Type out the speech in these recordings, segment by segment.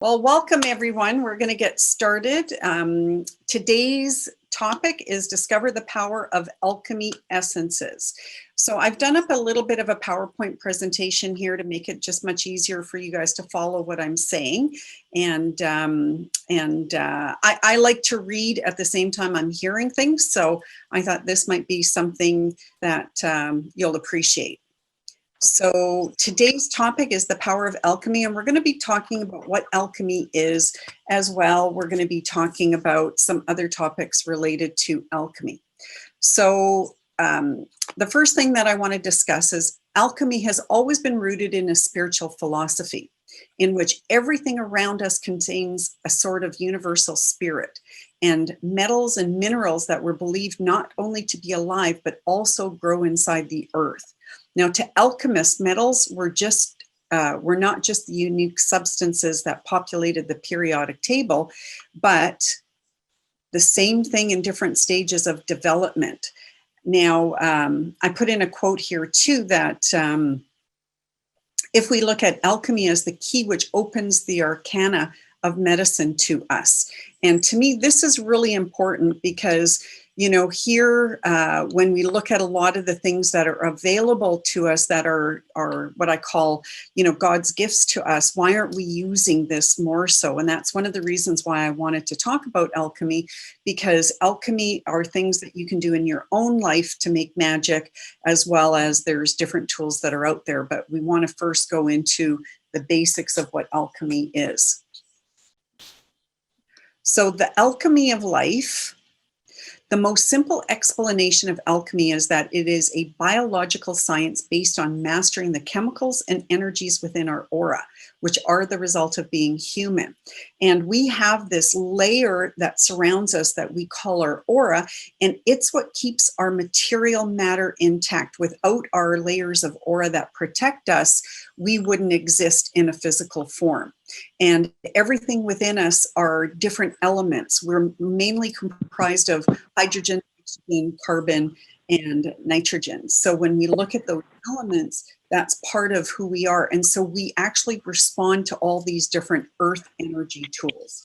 Well, welcome everyone. We're going to get started. Today's topic is Discover the Power of Alchemy Essences. So I've done up a little bit of a PowerPoint presentation here to make it just much easier for you guys to follow what I'm saying. And I like to read at the same time I'm hearing things. So I thought this might be something that you'll appreciate. So today's topic is the power of alchemy, and we're going to be talking about what alchemy is as well. We're going to be talking about some other topics related to alchemy. So the first thing that I want to discuss is alchemy has always been rooted in a spiritual philosophy in which everything around us contains a sort of universal spirit, and metals and minerals that were believed not only to be alive, but also grow inside the earth. Now, to alchemists, metals were not just the unique substances that populated the periodic table, but the same thing in different stages of development. Now, I put in a quote here too that if we look at alchemy as the key which opens the arcana of medicine to us. And to me, this is really important because, you know, here, when we look at a lot of the things that are available to us that are what I call, you know, God's gifts to us, why aren't we using this more so? And that's one of the reasons why I wanted to talk about alchemy, because alchemy are things that you can do in your own life to make magic, as well as there's different tools that are out there. But we want to first go into the basics of what alchemy is. So the alchemy of life, the most simple explanation of alchemy is that it is a biological science based on mastering the chemicals and energies within our aura, which are the result of being human. And we have this layer that surrounds us that we call our aura, and it's what keeps our material matter intact. Without our layers of aura that protect us, we wouldn't exist in a physical form. And everything within us are different elements. We're mainly comprised of hydrogen, oxygen, carbon, and nitrogen. So when we look at those elements, that's part of who we are. And so we actually respond to all these different earth energy tools.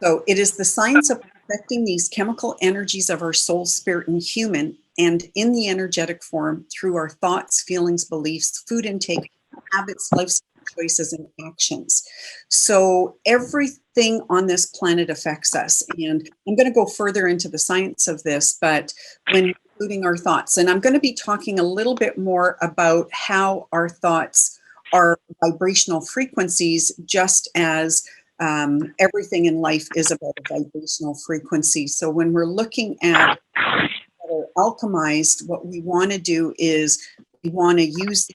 So it is the science of perfecting these chemical energies of our soul, spirit, and human, and in the energetic form through our thoughts, feelings, beliefs, food intake, habits, lifestyle choices, and actions. So everything on this planet affects us. And I'm going to go further into the science of this, but when including our thoughts, and I'm going to be talking a little bit more about how our thoughts are vibrational frequencies, just as everything in life is about a vibrational frequency. So when we're looking at alchemized, what we want to do is we want to use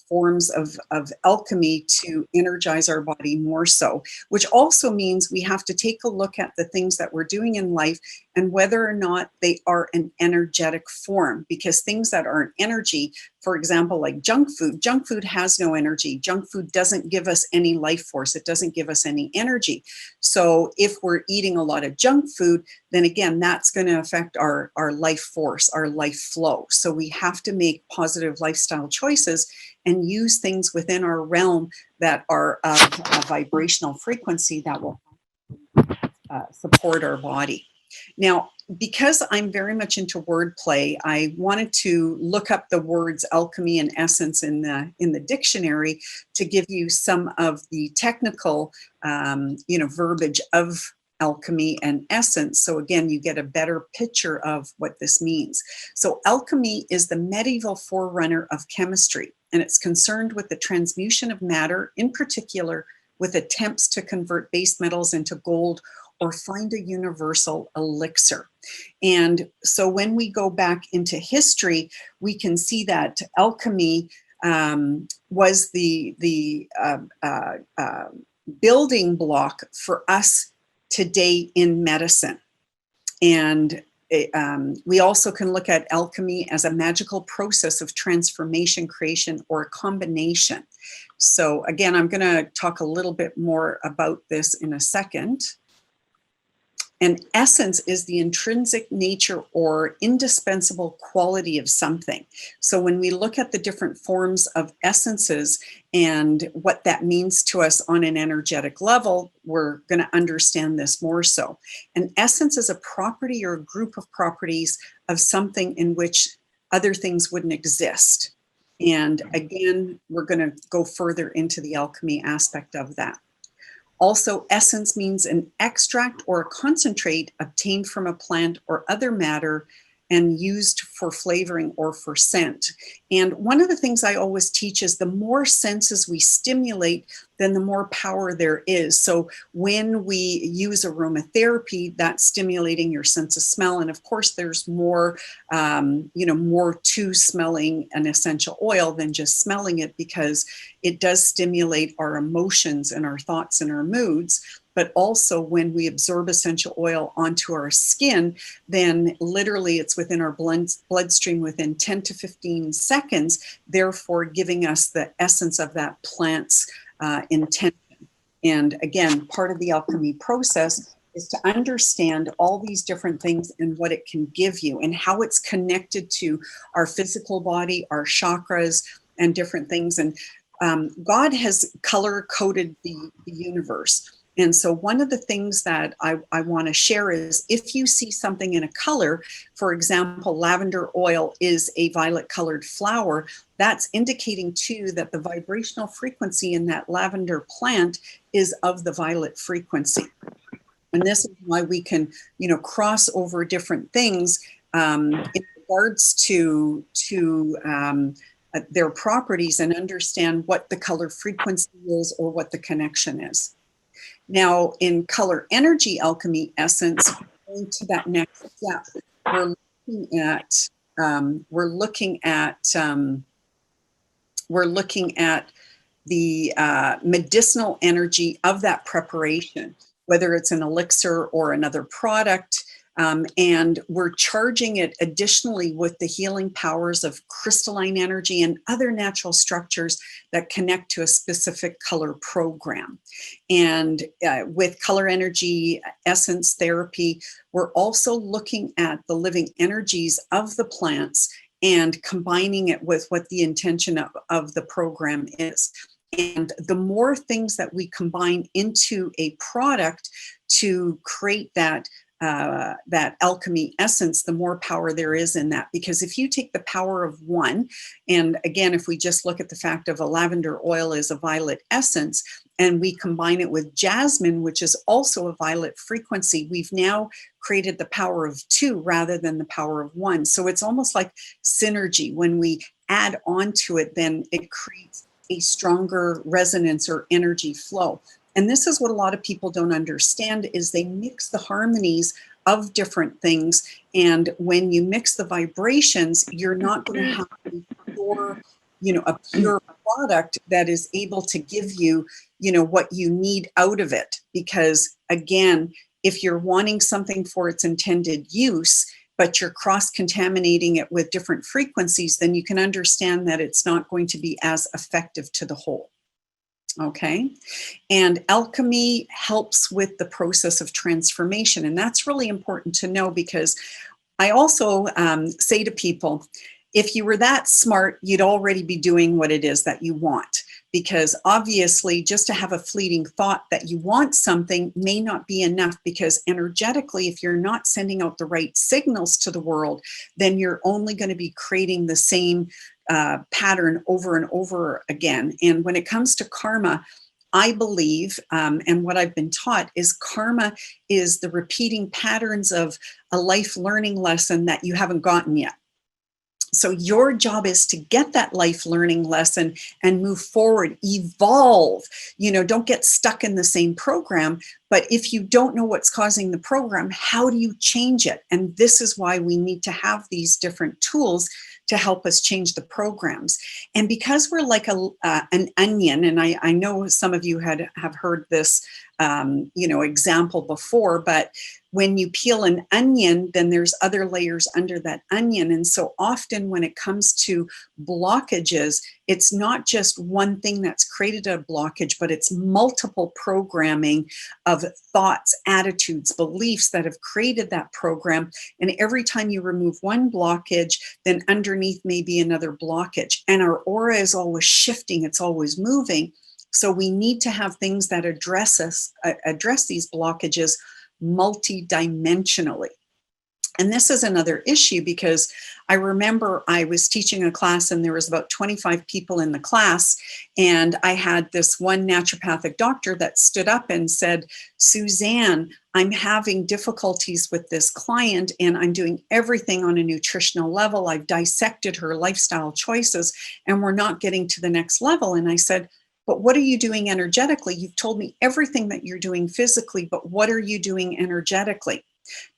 forms of alchemy to energize our body more so, which also means we have to take a look at the things that we're doing in life and whether or not they are an energetic form, because things that are an energy, for example, like junk food has no energy. Junk food doesn't give us any life force. It doesn't give us any energy. So if we're eating a lot of junk food, then again, that's going to affect our life force, our life flow. So we have to make positive lifestyle choices and use things within our realm that are of a vibrational frequency that will support our body. Now, because I'm very much into wordplay, I wanted to look up the words alchemy and essence in the dictionary to give you some of the technical, verbiage of alchemy and essence. So again, you get a better picture of what this means. So alchemy is the medieval forerunner of chemistry, and it's concerned with the transmutation of matter, in particular with attempts to convert base metals into gold or find a universal elixir. And so when we go back into history, we can see that alchemy was the building block for us today in medicine. And we also can look at alchemy as a magical process of transformation, creation, or a combination. So again, I'm going to talk a little bit more about this in a second. And essence is the intrinsic nature or indispensable quality of something. So when we look at the different forms of essences and what that means to us on an energetic level, we're going to understand this more so. An essence is a property or a group of properties of something in which other things wouldn't exist. And again, we're going to go further into the alchemy aspect of that. Also, essence means an extract or a concentrate obtained from a plant or other matter and used for flavoring or for scent. And one of the things I always teach is the more senses we stimulate, then the more power there is. So when we use aromatherapy, that's stimulating your sense of smell. And of course, there's more, more to smelling an essential oil than just smelling it, because it does stimulate our emotions and our thoughts and our moods. But also when we absorb essential oil onto our skin, then literally it's within our bloodstream within 10 to 15 seconds, therefore giving us the essence of that plant's intention. And again, part of the alchemy process is to understand all these different things and what it can give you and how it's connected to our physical body, our chakras, and different things. And God has color-coded the universe. And so one of the things that I want to share is if you see something in a color, for example, lavender oil is a violet colored flower, that's indicating too that the vibrational frequency in that lavender plant is of the violet frequency. And this is why we can, cross over different things in regards to their properties and understand what the color frequency is or what the connection is. Now, in color energy alchemy essence, going to that next step, we're looking at the medicinal energy of that preparation, whether it's an elixir or another product. And we're charging it additionally with the healing powers of crystalline energy and other natural structures that connect to a specific color program. And with color energy essence therapy, we're also looking at the living energies of the plants and combining it with what the intention of the program is. And the more things that we combine into a product to create that alchemy essence, the more power there is in that. Because if you take the power of one, and again, if we just look at the fact of a lavender oil is a violet essence, and we combine it with jasmine, which is also a violet frequency, we've now created the power of two rather than the power of one. So it's almost like synergy. When we add on to it, then it creates a stronger resonance or energy flow. And this is what a lot of people don't understand, is they mix the harmonies of different things. And when you mix the vibrations, you're not going to have a pure product that is able to give you, what you need out of it. Because again, if you're wanting something for its intended use, but you're cross-contaminating it with different frequencies, then you can understand that it's not going to be as effective to the whole. Okay. And alchemy helps with the process of transformation. And that's really important to know, because I also say to people, if you were that smart, you'd already be doing what it is that you want. Because obviously, just to have a fleeting thought that you want something may not be enough, because energetically, if you're not sending out the right signals to the world, then you're only going to be creating the same pattern over and over again. And when it comes to karma, I believe, and what I've been taught, is karma is the repeating patterns of a life learning lesson that you haven't gotten yet. So your job is to get that life learning lesson and move forward, evolve. Don't get stuck in the same program. But if you don't know what's causing the program, how do you change it? And this is why we need to have these different tools to help us change the programs. And because we're like an onion, and I know some of you have heard this example before, but when you peel an onion, then there's other layers under that onion. And so often when it comes to blockages, it's not just one thing that's created a blockage, but it's multiple programming of thoughts, attitudes, beliefs that have created that program. And every time you remove one blockage, then underneath may be another blockage. And our aura is always shifting, it's always moving. So we need to have things that address these blockages multidimensionally. And this is another issue because I remember I was teaching a class and there was about 25 people in the class. And I had this one naturopathic doctor that stood up and said, Suzanne, I'm having difficulties with this client and I'm doing everything on a nutritional level. I've dissected her lifestyle choices and we're not getting to the next level. And I said, but what are you doing energetically? You've told me everything that you're doing physically, but what are you doing energetically?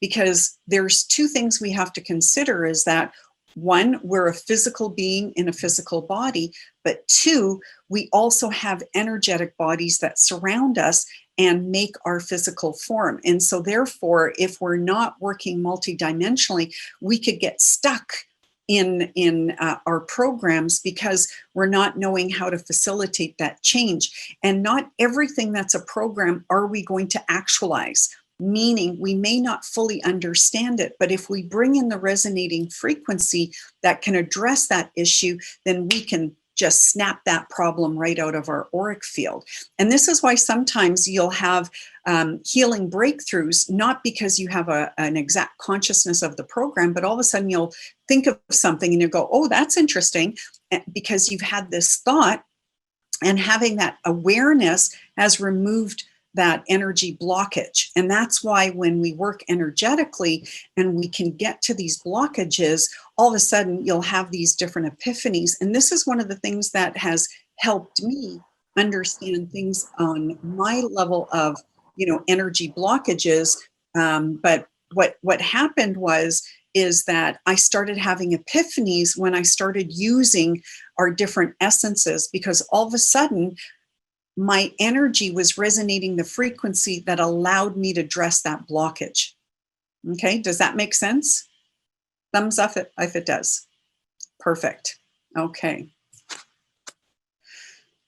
Because there's two things we have to consider is that one, we're a physical being in a physical body, but two, we also have energetic bodies that surround us and make our physical form. And so therefore, if we're not working multidimensionally, we could get stuck in our programs because we're not knowing how to facilitate that change. And not everything that's a program are we going to actualize. Meaning we may not fully understand it, but if we bring in the resonating frequency that can address that issue, then we can just snap that problem right out of our auric field. And this is why sometimes you'll have healing breakthroughs, not because you have an exact consciousness of the program, but all of a sudden you'll think of something and you go, oh, that's interesting, because you've had this thought, and having that awareness has removed that energy blockage. And that's why when we work energetically and we can get to these blockages, all of a sudden you'll have these different epiphanies. And this is one of the things that has helped me understand things on my level of, energy blockages. But what happened is that I started having epiphanies when I started using our different essences, because all of a sudden my energy was resonating the frequency that allowed me to address that blockage. Okay, does that make sense? Thumbs up if it does. Perfect. Okay.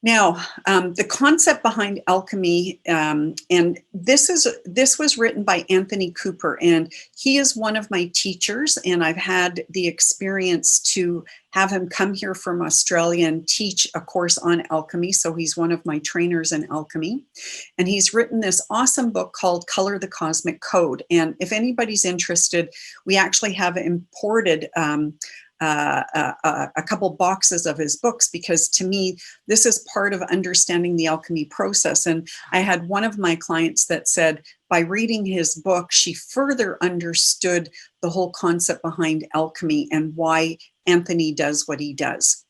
Now, the concept behind alchemy, and this was written by Anthony Cooper, and he is one of my teachers, and I've had the experience to have him come here from Australia and teach a course on alchemy. So he's one of my trainers in alchemy, and he's written this awesome book called Color the Cosmic Code. And if anybody's interested, we actually have imported a couple boxes of his books, because to me, this is part of understanding the alchemy process. And I had one of my clients that said, by reading his book, she further understood the whole concept behind alchemy and why Anthony does what he does.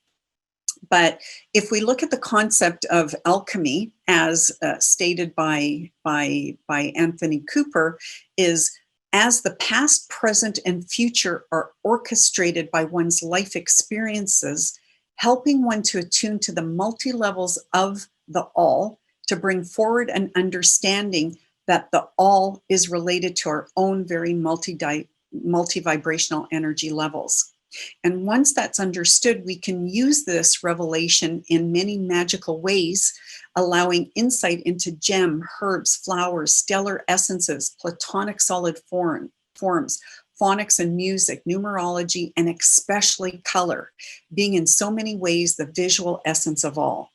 But if we look at the concept of alchemy as stated by Anthony Cooper, is as the past, present, and future are orchestrated by one's life experiences, helping one to attune to the multi-levels of the all, to bring forward an understanding that the all is related to our own very multi-vibrational energy levels. And once that's understood, we can use this revelation in many magical ways, allowing insight into gem, herbs, flowers, stellar essences, platonic solid forms, phonics and music, numerology, and especially color, being in so many ways the visual essence of all.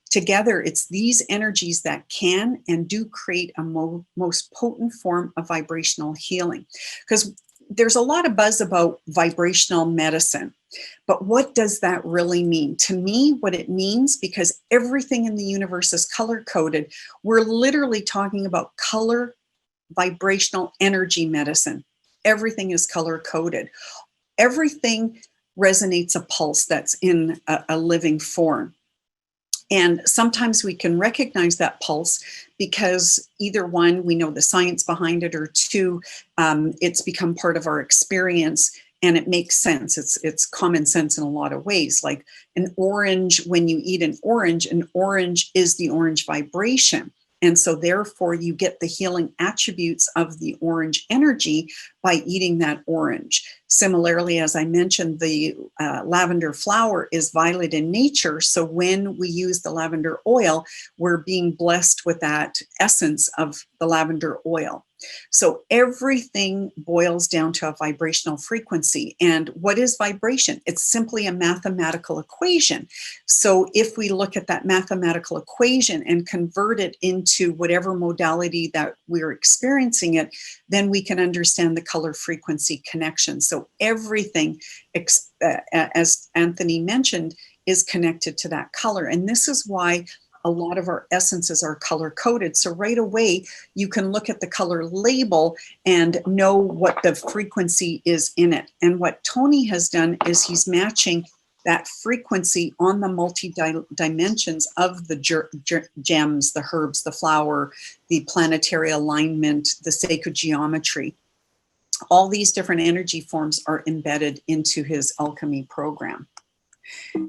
Together, it's these energies that can and do create a most potent form of vibrational healing. Because there's a lot of buzz about vibrational medicine, but what does that really mean? To me, what it means, because everything in the universe is color coded, we're literally talking about color vibrational energy medicine. Everything is color coded. Everything resonates a pulse that's in a living form. And sometimes we can recognize that pulse because either one, we know the science behind it, or two, it's become part of our experience and it makes sense. It's common sense in a lot of ways. Like an orange, when you eat an orange is the orange vibration. And so therefore you get the healing attributes of the orange energy by eating that orange. Similarly, as I mentioned, the lavender flower is violet in nature. So when we use the lavender oil, we're being blessed with that essence of the lavender oil. So everything boils down to a vibrational frequency. And what is vibration? It's simply a mathematical equation. So if we look at that mathematical equation and convert it into whatever modality that we're experiencing it, then we can understand the color frequency connection. So everything, as Anthony mentioned, is connected to that color. And this is why a lot of our essences are color coded. So right away, you can look at the color label and know what the frequency is in it. And what Tony has done is he's matching that frequency on the multi-dimensions of the gems, the herbs, the flower, the planetary alignment, the sacred geometry. All these different energy forms are embedded into his alchemy program.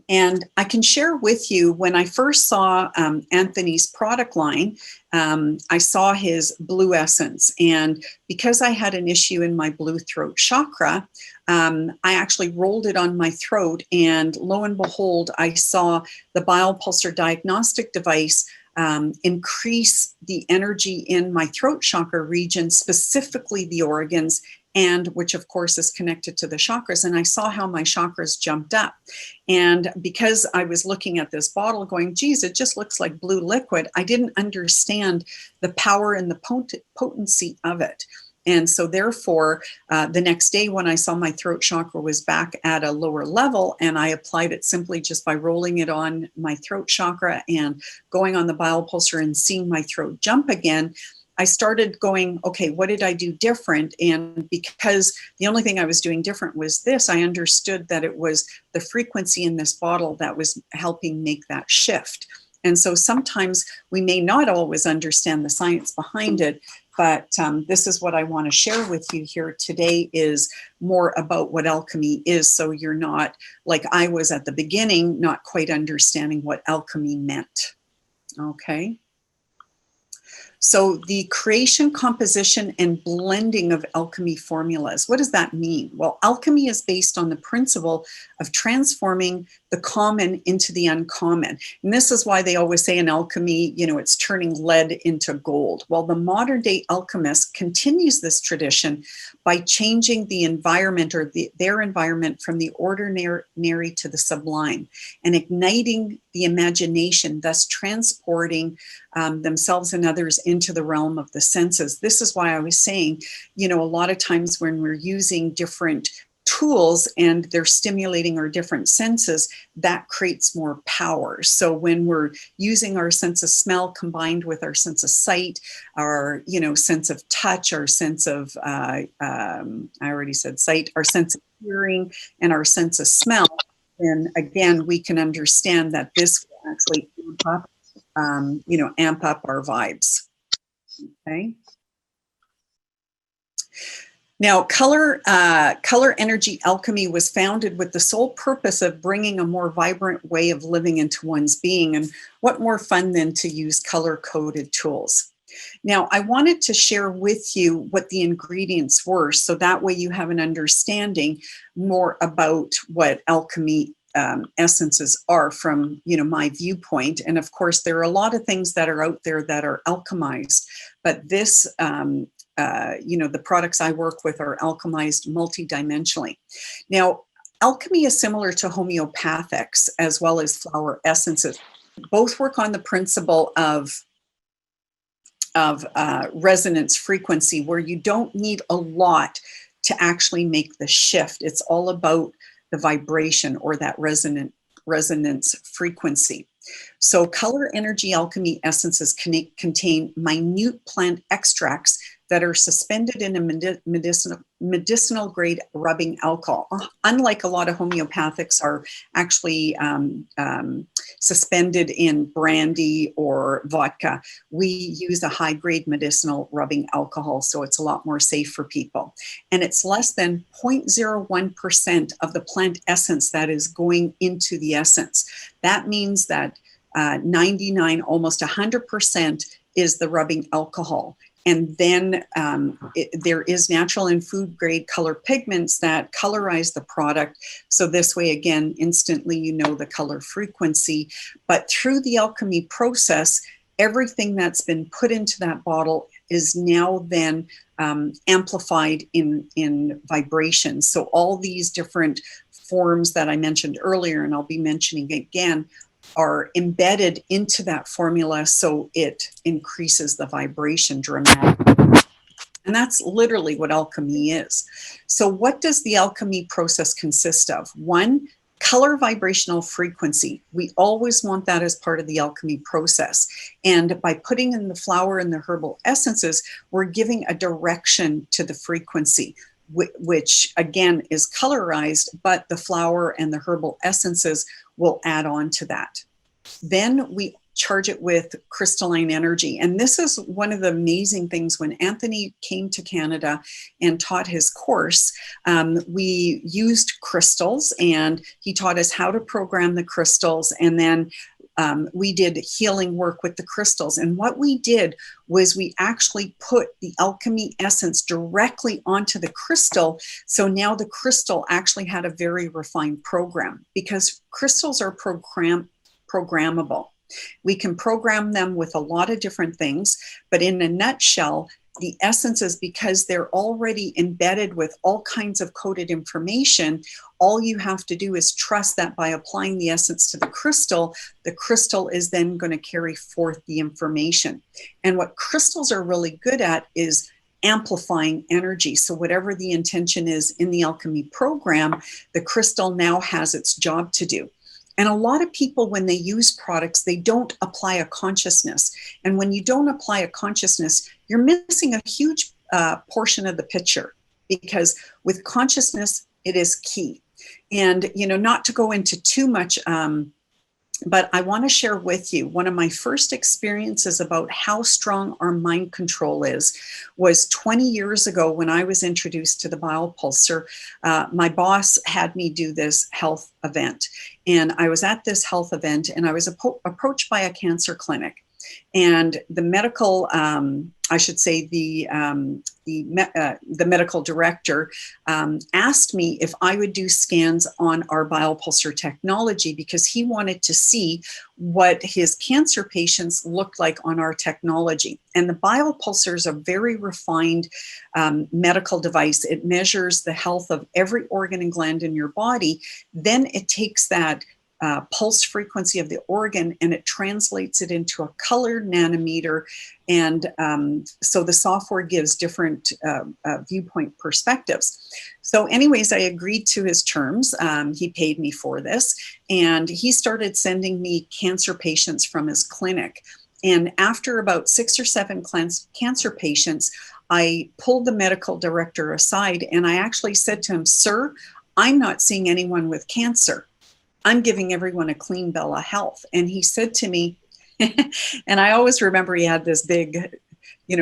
And I can share with you, when I first saw Anthony's product line, I saw his blue essence. And because I had an issue in my blue throat chakra, I actually rolled it on my throat. And lo and behold, I saw the biopulsar diagnostic device increase the energy in my throat chakra region, specifically the organs, and which of course is connected to the chakras. And I saw how my chakras jumped up. And because I was looking at this bottle going, geez, it just looks like blue liquid, I didn't understand the power and the potency of it. And so therefore, the next day when I saw my throat chakra was back at a lower level, and I applied it simply just by rolling it on my throat chakra and going on the biopulsar and seeing my throat jump again, I started going, okay, what did I do different? And because the only thing I was doing different was this, I understood that it was the frequency in this bottle that was helping make that shift. And so sometimes we may not always understand the science behind it, but this is what I want to share with you here today, is more about what alchemy is. So you're not like I was at the beginning, not quite understanding what alchemy meant. Okay. So the creation, composition, and blending of alchemy formulas. What does that mean? Well, alchemy is based on the principle of transforming the common into the uncommon. And this is why they always say in alchemy, you know, it's turning lead into gold. Well, the modern day alchemist continues this tradition by changing the environment, or their environment, from the ordinary to the sublime, and igniting the imagination, thus transporting themselves and others into the realm of the senses. This is why I was saying, you know, a lot of times when we're using different tools and they're stimulating our different senses, that creates more power. So when we're using our sense of smell combined with our sense of sight, our, you know, sense of touch, our sense of, I already said sight, our sense of hearing, and our sense of smell, then again, we can understand that this will actually amp up our vibes. Okay. Now, color energy alchemy was founded with the sole purpose of bringing a more vibrant way of living into one's being. And what more fun than to use color-coded tools? Now, I wanted to share with you what the ingredients were, so that way you have an understanding more about what alchemy essences are from, you know, my viewpoint. And of course, there are a lot of things that are out there that are alchemized, but this, you know, the products I work with are alchemized multidimensionally. Now, alchemy is similar to homeopathics as well as flower essences. Both work on the principle of resonance frequency, where you don't need a lot to actually make the shift. It's all about the vibration, or that resonance frequency. So color energy alchemy essences contain minute plant extracts that are suspended in a medicinal grade rubbing alcohol. Unlike a lot of homeopathics are actually suspended in brandy or vodka, we use a high grade medicinal rubbing alcohol, so it's a lot more safe for people. And it's less than 0.01% of the plant essence that is going into the essence. That means that 99, almost 100% is the rubbing alcohol. And then there is natural and food grade color pigments that colorize the product. So this way, again, instantly you know the color frequency. But through the alchemy process, everything that's been put into that bottle is now then amplified in vibration. So all these different forms that I mentioned earlier, and I'll be mentioning again, are embedded into that formula, so it increases the vibration dramatically. And that's literally what alchemy is. So what does the alchemy process consist of? One, color vibrational frequency. We always want that as part of the alchemy process. And by putting in the flower and the herbal essences, we're giving a direction to the frequency, which again is colorized, but the flower and the herbal essences will add on to that. Then we charge it with crystalline energy. And this is one of the amazing things. When Anthony came to Canada and taught his course, we used crystals, and he taught us how to program the crystals. And then we did healing work with the crystals. And what we did was we actually put the alchemy essence directly onto the crystal. So now the crystal actually had a very refined program, because crystals are programmable. We can program them with a lot of different things, but in a nutshell, the essences, because they're already embedded with all kinds of coded information, all you have to do is trust that by applying the essence to the crystal is then going to carry forth the information. And what crystals are really good at is amplifying energy. So whatever the intention is in the alchemy program, the crystal now has its job to do. And a lot of people, when they use products, they don't apply a consciousness. And when you don't apply a consciousness, you're missing a huge portion of the picture, because with consciousness, it is key. And, not to go into too much, but I want to share with you one of my first experiences about how strong our mind control is was 20 years ago when I was introduced to the biopulsar. My boss had me do this health event, and I was at this health event, and I was approached by a cancer clinic. And the medical, I should say the medical director asked me if I would do scans on our biopulsar technology, because he wanted to see what his cancer patients looked like on our technology. And the biopulsar is a very refined medical device. It measures the health of every organ and gland in your body. Then it takes that pulse frequency of the organ, and it translates it into a colored nanometer. And so the software gives different viewpoint perspectives. So anyways, I agreed to his terms. He paid me for this, and he started sending me cancer patients from his clinic. And after about 6 or 7 cancer patients, I pulled the medical director aside, and I actually said to him, "Sir, I'm not seeing anyone with cancer. I'm giving everyone a clean bill of health." And he said to me, and I always remember he had this big,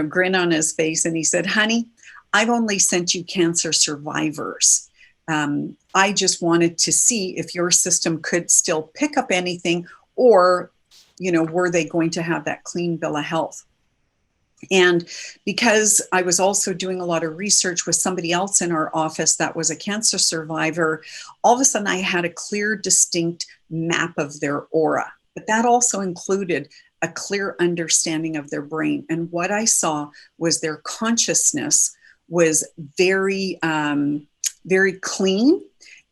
grin on his face. And he said, "Honey, I've only sent you cancer survivors. I just wanted to see if your system could still pick up anything, or, were they going to have that clean bill of health?" And because I was also doing a lot of research with somebody else in our office that was a cancer survivor, all of a sudden I had a clear, distinct map of their aura. But that also included a clear understanding of their brain. And what I saw was their consciousness was very, very clean,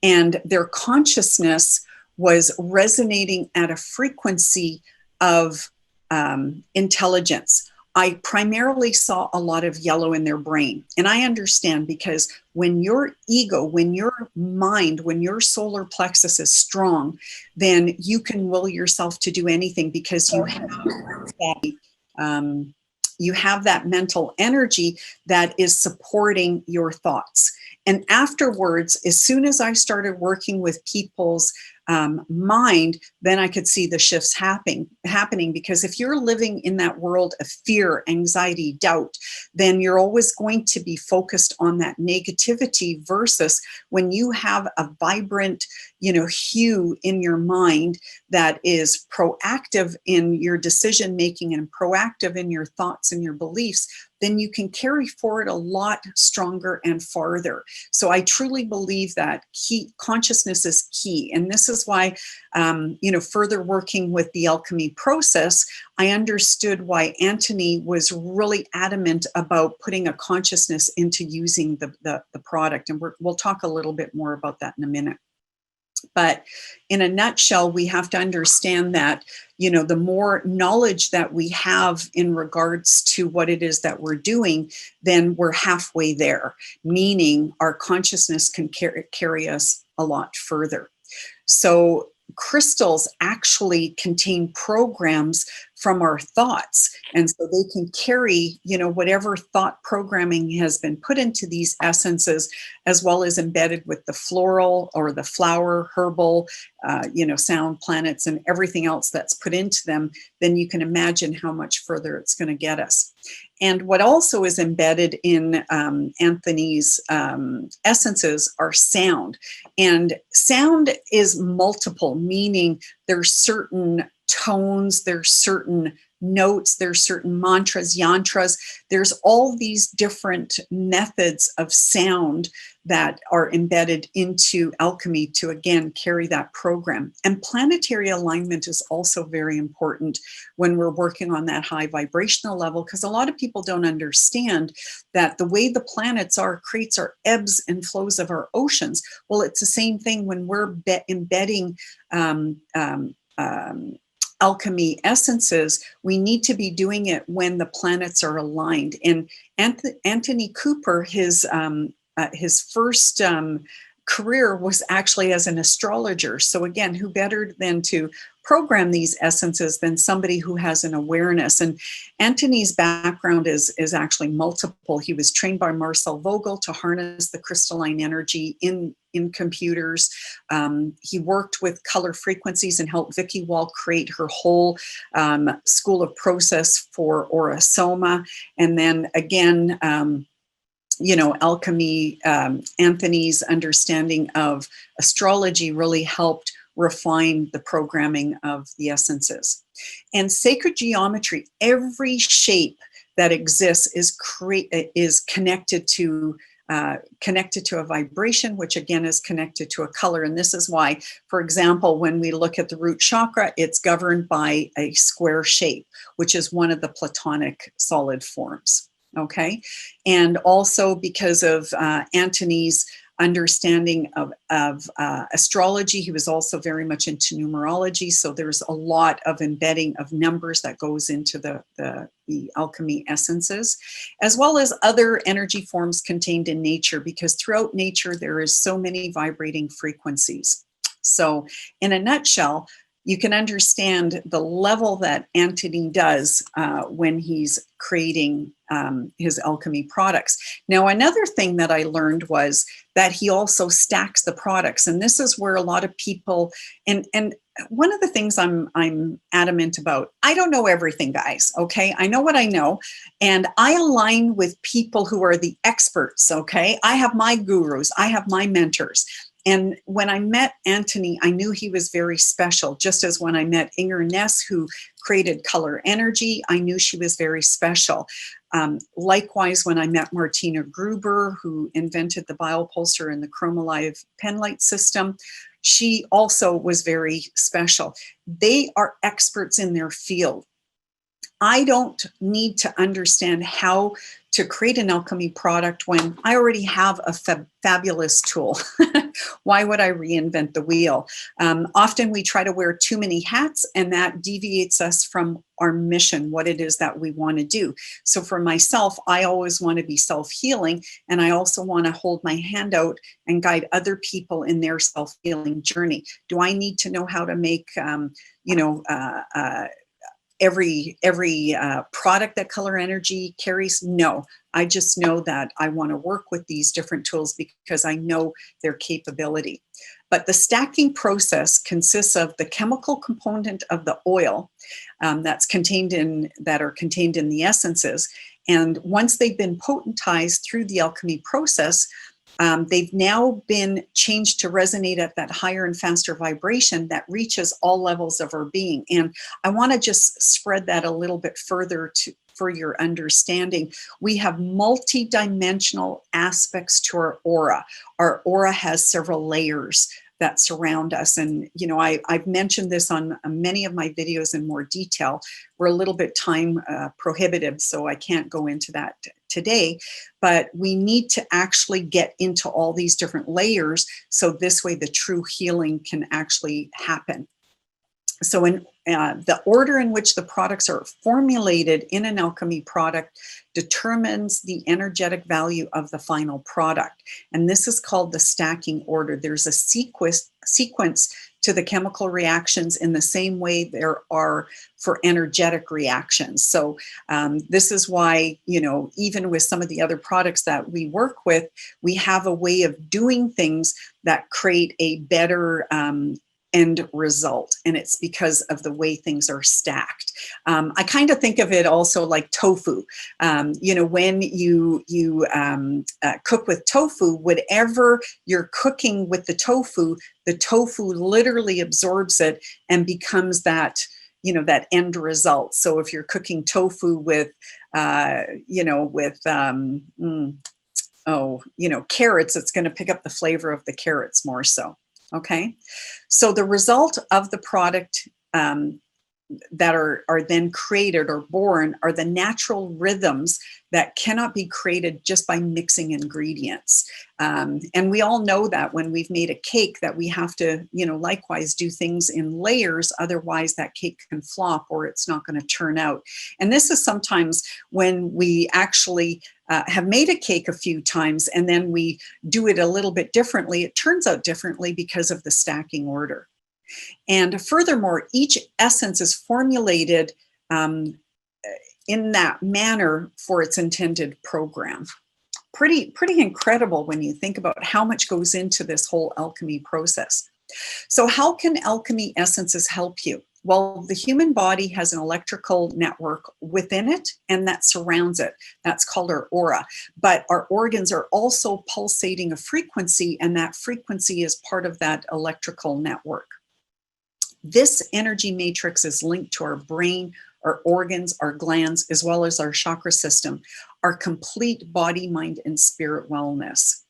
and their consciousness was resonating at a frequency of intelligence. I primarily saw a lot of yellow in their brain. And I understand, because when your ego, when your mind, when your solar plexus is strong, then you can will yourself to do anything, because you have that mental energy that is supporting your thoughts. And afterwards, as soon as I started working with people's mind, then I could see the shifts happening. Because if you're living in that world of fear, anxiety, doubt, then you're always going to be focused on that negativity, versus when you have a vibrant, hue in your mind that is proactive in your decision making and proactive in your thoughts and your beliefs, then you can carry forward a lot stronger and farther. So I truly believe that consciousness is key. And this is why, further working with the alchemy process, I understood why Anthony was really adamant about putting a consciousness into using the product. And we'll talk a little bit more about that in a minute. But in a nutshell, we have to understand that, the more knowledge that we have in regards to what it is that we're doing, then we're halfway there, meaning our consciousness can carry us a lot further. So crystals actually contain programs from our thoughts. And so they can carry, whatever thought programming has been put into these essences, as well as embedded with the floral or the flower, herbal, sound, planets, and everything else that's put into them. Then you can imagine how much further it's going to get us. And what also is embedded in Anthony's essences are sound. And sound is multiple, meaning there's certain tones, there's certain notes, there's certain mantras, yantras. There's all these different methods of sound that are embedded into alchemy to, again, carry that program. And planetary alignment is also very important when we're working on that high vibrational level, because a lot of people don't understand that the way the planets are creates our ebbs and flows of our oceans. Well, it's the same thing when we're embedding alchemy essences. We need to be doing it when the planets are aligned. And Anthony Cooper, his first career was actually as an astrologer. So again, who better than to program these essences than somebody who has an awareness? And Anthony's background is actually multiple. He was trained by Marcel Vogel to harness the crystalline energy in computers. He worked with color frequencies and helped Vicky Wall create her whole school of process for Aura Soma. And then again, alchemy, Anthony's understanding of astrology really helped refine the programming of the essences. And sacred geometry, every shape that exists is connected to a vibration, which again is connected to a color. And this is why, for example, when we look at the root chakra, it's governed by a square shape, which is one of the Platonic solid forms. Okay. And also because of Anthony's understanding of astrology, he was also very much into numerology. So there's a lot of embedding of numbers that goes into the alchemy essences, as well as other energy forms contained in nature, because throughout nature, there is so many vibrating frequencies. So in a nutshell, you can understand the level that Anthony does when he's creating his alchemy products. Now, another thing that I learned was that he also stacks the products. And this is where a lot of people, and one of the things I'm adamant about, I don't know everything, guys, okay? I know what I know, and I align with people who are the experts, okay? I have my gurus, I have my mentors. And when I met Anthony, I knew he was very special, just as when I met Inger Ness, who created color energy, I knew she was very special. Likewise, when I met Martina Gruber, who invented the biopulsar and the chromalive penlight system, she also was very special. They are experts in their field. I don't need to understand how to create an alchemy product when I already have a fabulous tool. Why would I reinvent the wheel? Often we try to wear too many hats, and that deviates us from our mission, what it is that we want to do. So for myself, I always want to be self-healing, and I also want to hold my hand out and guide other people in their self-healing journey. Do I need to know how to make, every product that color energy carries? No, I just know that I want to work with these different tools because I know their capability. But the stacking process consists of the chemical component of the oil that are contained in the essences. And once they've been potentized through the alchemy process, they've now been changed to resonate at that higher and faster vibration that reaches all levels of our being. And I want to just spread that a little bit further for your understanding. We have multi-dimensional aspects to our aura. Our aura has several layers that surround us. And, you know, I've mentioned this on many of my videos in more detail. We're a little bit time prohibitive, so I can't go into that today, but we need to actually get into all these different layers, so this way the true healing can actually happen. So in the order in which the products are formulated in an alchemy product determines the energetic value of the final product. And this is called the stacking order. There's a sequence to the chemical reactions in the same way there are for energetic reactions. So this is why, you know, even with some of the other products that we work with, we have a way of doing things that create a better end result, and it's because of the way things are stacked. I kind of think of it also like tofu. You know, when you cook with tofu, whatever you're cooking with the tofu literally absorbs it and becomes that, you know, that end result. So if you're cooking tofu with, you know, with carrots, it's going to pick up the flavor of the carrots more so. Okay, so the result of the product that are then created or born are the natural rhythms that cannot be created just by mixing ingredients. And we all know that when we've made a cake that we have to, you know, likewise do things in layers, otherwise that cake can flop or it's not going to turn out. And this is sometimes when we actually have made a cake a few times and then we do it a little bit differently. It turns out differently because of the stacking order. And furthermore, each essence is formulated in that manner for its intended program. Pretty incredible when you think about how much goes into this whole alchemy process. So how can alchemy essences help you? Well, the human body has an electrical network within it and that surrounds it. That's called our aura. But our organs are also pulsating a frequency, and that frequency is part of that electrical network. This energy matrix is linked to our brain, our organs, our glands, as well as our chakra system, our complete body, mind, and spirit wellness.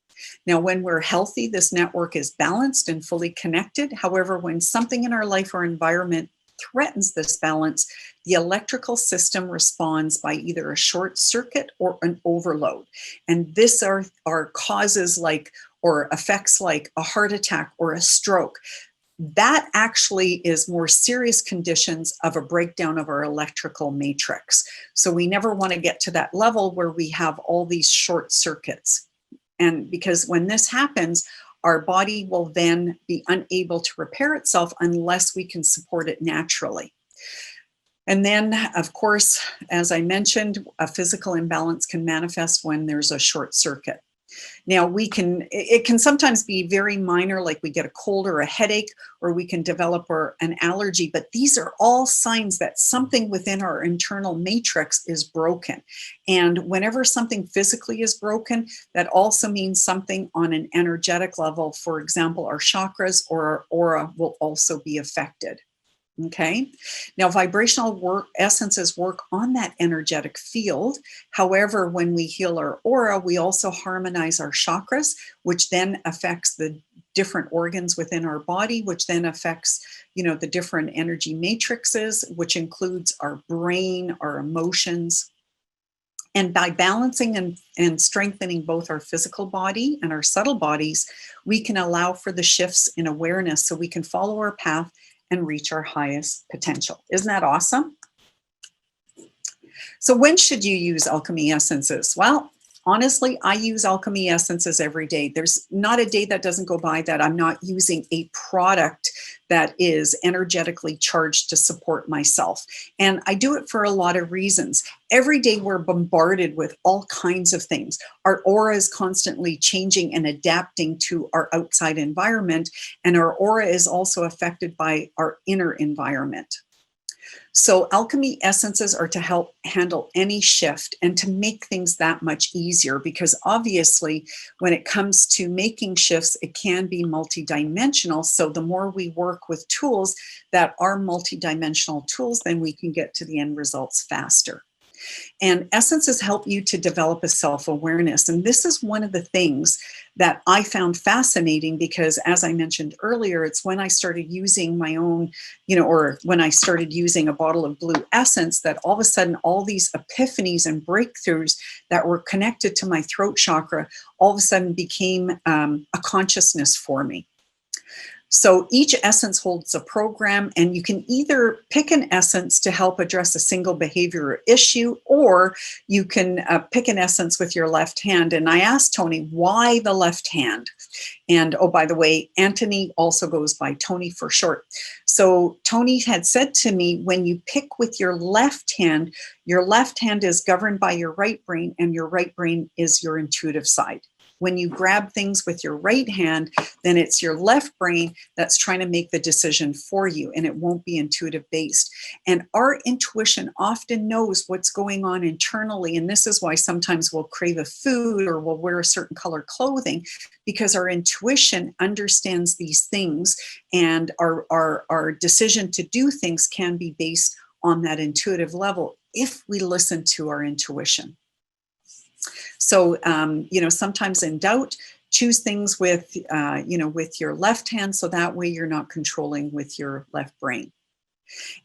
Now, when we're healthy, this network is balanced and fully connected. However, when something in our life or environment threatens this balance, the electrical system responds by either a short circuit or an overload. And this are causes like, or effects like a heart attack or a stroke. That actually is more serious conditions of a breakdown of our electrical matrix. So we never want to get to that level where we have all these short circuits. And because when this happens, our body will then be unable to repair itself unless we can support it naturally. And then, of course, as I mentioned, a physical imbalance can manifest when there's a short circuit. Now, it can sometimes be very minor, like we get a cold or a headache, or we can develop an allergy, but these are all signs that something within our internal matrix is broken. And whenever something physically is broken, that also means something on an energetic level. For example, our chakras or our aura will also be affected. Okay. Now, vibrational essences work on that energetic field. However, when we heal our aura, we also harmonize our chakras, which then affects the different organs within our body, which then affects, you know, the different energy matrices, which includes our brain, our emotions. And by balancing and strengthening both our physical body and our subtle bodies, we can allow for the shifts in awareness so we can follow our path and reach our highest potential. Isn't that awesome? So when should you use alchemy essences? Well, Honestly, I use alchemy essences every day. There's not a day that doesn't go by that I'm not using a product that is energetically charged to support myself. And I do it for a lot of reasons. Every day we're bombarded with all kinds of things. Our aura is constantly changing and adapting to our outside environment, and our aura is also affected by our inner environment. So alchemy essences are to help handle any shift and to make things that much easier, because obviously when it comes to making shifts, it can be multidimensional. So the more we work with tools that are multidimensional tools, then we can get to the end results faster. And essences help you to develop a self-awareness. And this is one of the things that I found fascinating, because as I mentioned earlier, it's when I started using my own, or when I started using a bottle of blue essence, that all of a sudden all these epiphanies and breakthroughs that were connected to my throat chakra all of a sudden became a consciousness for me. So each essence holds a program, and you can either pick an essence to help address a single behavior or issue, or you can pick an essence with your left hand. And I asked Tony, why the left hand? And oh, by the way, Anthony also goes by Tony for short. So Tony had said to me, when you pick with your left hand is governed by your right brain, and your right brain is your intuitive side. When you grab things with your right hand, then it's your left brain that's trying to make the decision for you, and it won't be intuitive based. And our intuition often knows what's going on internally. And this is why sometimes we'll crave a food or we'll wear a certain color clothing, because our intuition understands these things, and our decision to do things can be based on that intuitive level if we listen to our intuition. So, sometimes in doubt, choose things with, with your left hand, so that way you're not controlling with your left brain.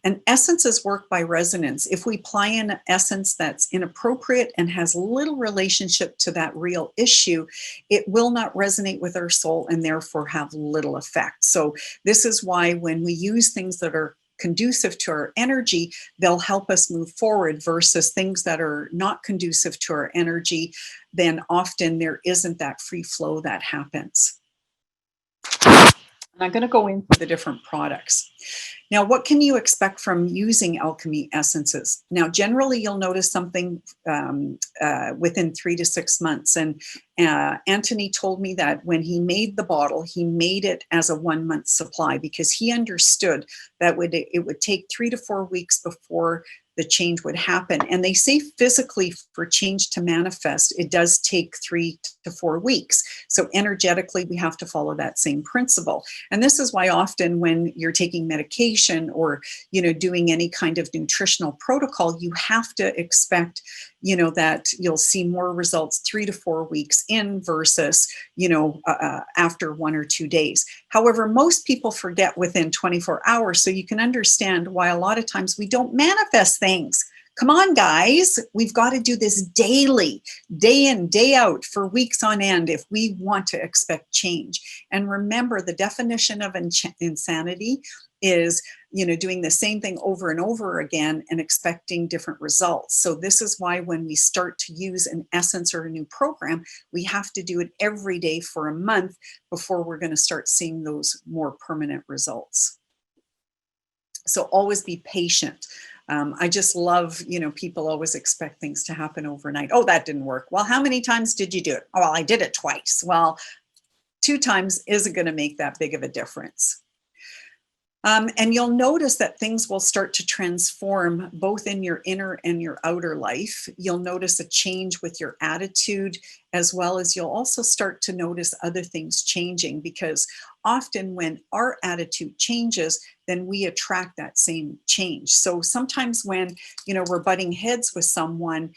And essences work by resonance. If we apply an essence that's inappropriate and has little relationship to that real issue, it will not resonate with our soul and therefore have little effect. So this is why when we use things that are conducive to our energy, they'll help us move forward, versus things that are not conducive to our energy, then often there isn't that free flow that happens. And I'm going to go into the different products. Now, what can you expect from using alchemy essences? Now, generally, you'll notice something within 3 to 6 months. And Anthony told me that when he made the bottle, he made it as a 1-month supply, because he understood that it would take 3 to 4 weeks before the change would happen. And they say physically, for change to manifest, it does take 3 to 4 weeks. So energetically, we have to follow that same principle. And this is why often when you're taking medication or, doing any kind of nutritional protocol, you have to expect, that you'll see more results 3 to 4 weeks in versus, after 1 or 2 days. However, most people forget within 24 hours. So you can understand why a lot of times we don't manifest things. Come on, guys, we've got to do this daily, day in, day out, for weeks on end, if we want to expect change. And remember, the definition of insanity is, doing the same thing over and over again and expecting different results. So this is why when we start to use an essence or a new program, we have to do it every day for a month before we're going to start seeing those more permanent results. So always be patient. I just love, people always expect things to happen overnight. Oh, that didn't work. Well, how many times did you do it? Oh, well, I did it twice. Well, 2 times isn't going to make that big of a difference. And you'll notice that things will start to transform both in your inner and your outer life. You'll notice a change with your attitude, as well as you'll also start to notice other things changing, because often when our attitude changes, then we attract that same change. So sometimes when, we're butting heads with someone,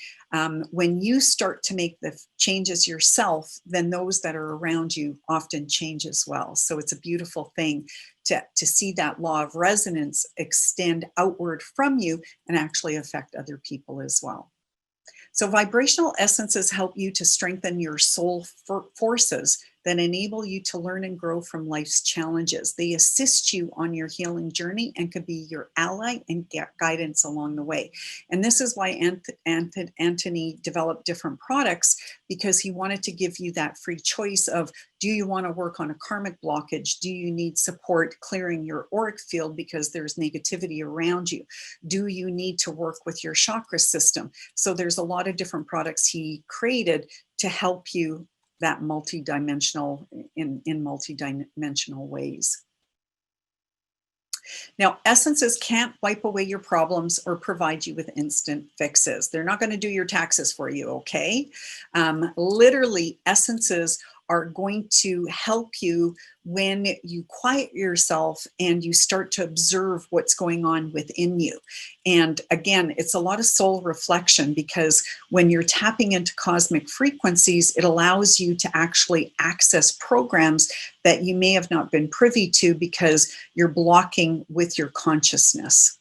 when you start to make the changes yourself, then those that are around you often change as well. So it's a beautiful thing to see that law of resonance extend outward from you and actually affect other people as well. So vibrational essences help you to strengthen your soul forces that enable you to learn and grow from life's challenges. They assist you on your healing journey and could be your ally and get guidance along the way. And this is why Anthony developed different products, because he wanted to give you that free choice of, do you want to work on a karmic blockage? Do you need support clearing your auric field because there's negativity around you? Do you need to work with your chakra system? So there's a lot of different products he created to help you that multidimensional in multidimensional ways. Now, essences can't wipe away your problems or provide you with instant fixes. They're not going to do your taxes for you, okay? Literally, essences are going to help you when you quiet yourself and you start to observe what's going on within you. And again, it's a lot of soul reflection, because when you're tapping into cosmic frequencies, it allows you to actually access programs that you may have not been privy to because you're blocking with your consciousness.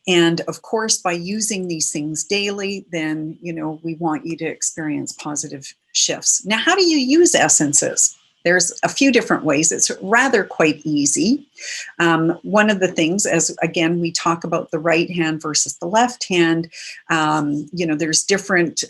And of course, by using these things daily, then, we want you to experience positive shifts. Now, how do you use essences? There's a few different ways. It's rather quite easy. One of the things, as again, we talk about the right hand versus the left hand, there's different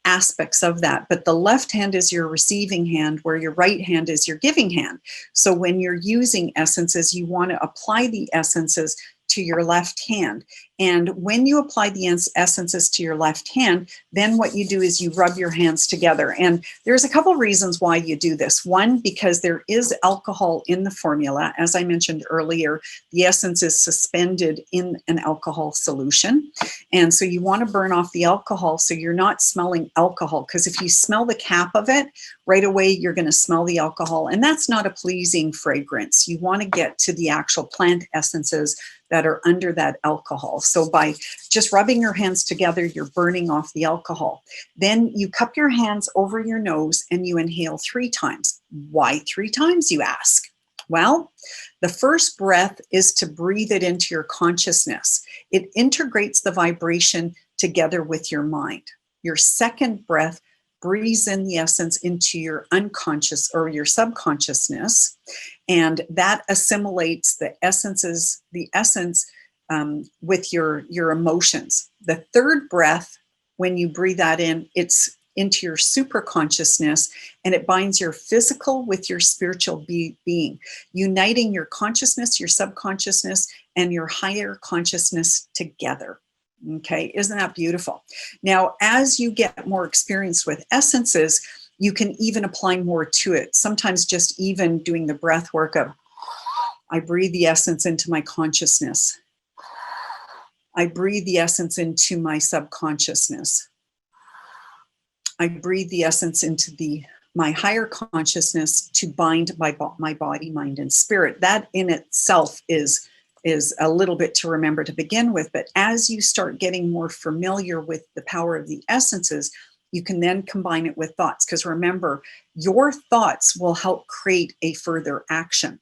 aspects of that, but the left hand is your receiving hand, where your right hand is your giving hand. So when you're using essences, you want to apply the essences to your left hand. And when you apply the essences to your left hand, then what you do is you rub your hands together. And there's a couple reasons why you do this. One, because there is alcohol in the formula. As I mentioned earlier, the essence is suspended in an alcohol solution. And so you want to burn off the alcohol so you're not smelling alcohol, because if you smell the cap of it, right away you're going to smell the alcohol. And that's not a pleasing fragrance. You want to get to the actual plant essences that are under that alcohol. So by just rubbing your hands together, you're burning off the alcohol. Then you cup your hands over your nose and you inhale 3 times. Why 3 times, you ask? Well, the first breath is to breathe it into your consciousness. It integrates the vibration together with your mind. Your second breath breathes in the essence into your unconscious or your subconsciousness, and that assimilates the essence with your emotions. The third breath, when you breathe that in, it's into your super consciousness, and it binds your physical with your spiritual being, uniting your consciousness, your subconsciousness, and your higher consciousness together. Okay, isn't that beautiful? Now, as you get more experience with essences, you can even apply more to it. Sometimes just even doing the breath work of, I breathe the essence into my consciousness. I breathe the essence into my subconsciousness. I breathe the essence into my higher consciousness to bind my body, mind, and spirit. That in itself is a little bit to remember to begin with. But as you start getting more familiar with the power of the essences, you can then combine it with thoughts. Because remember, your thoughts will help create a further action.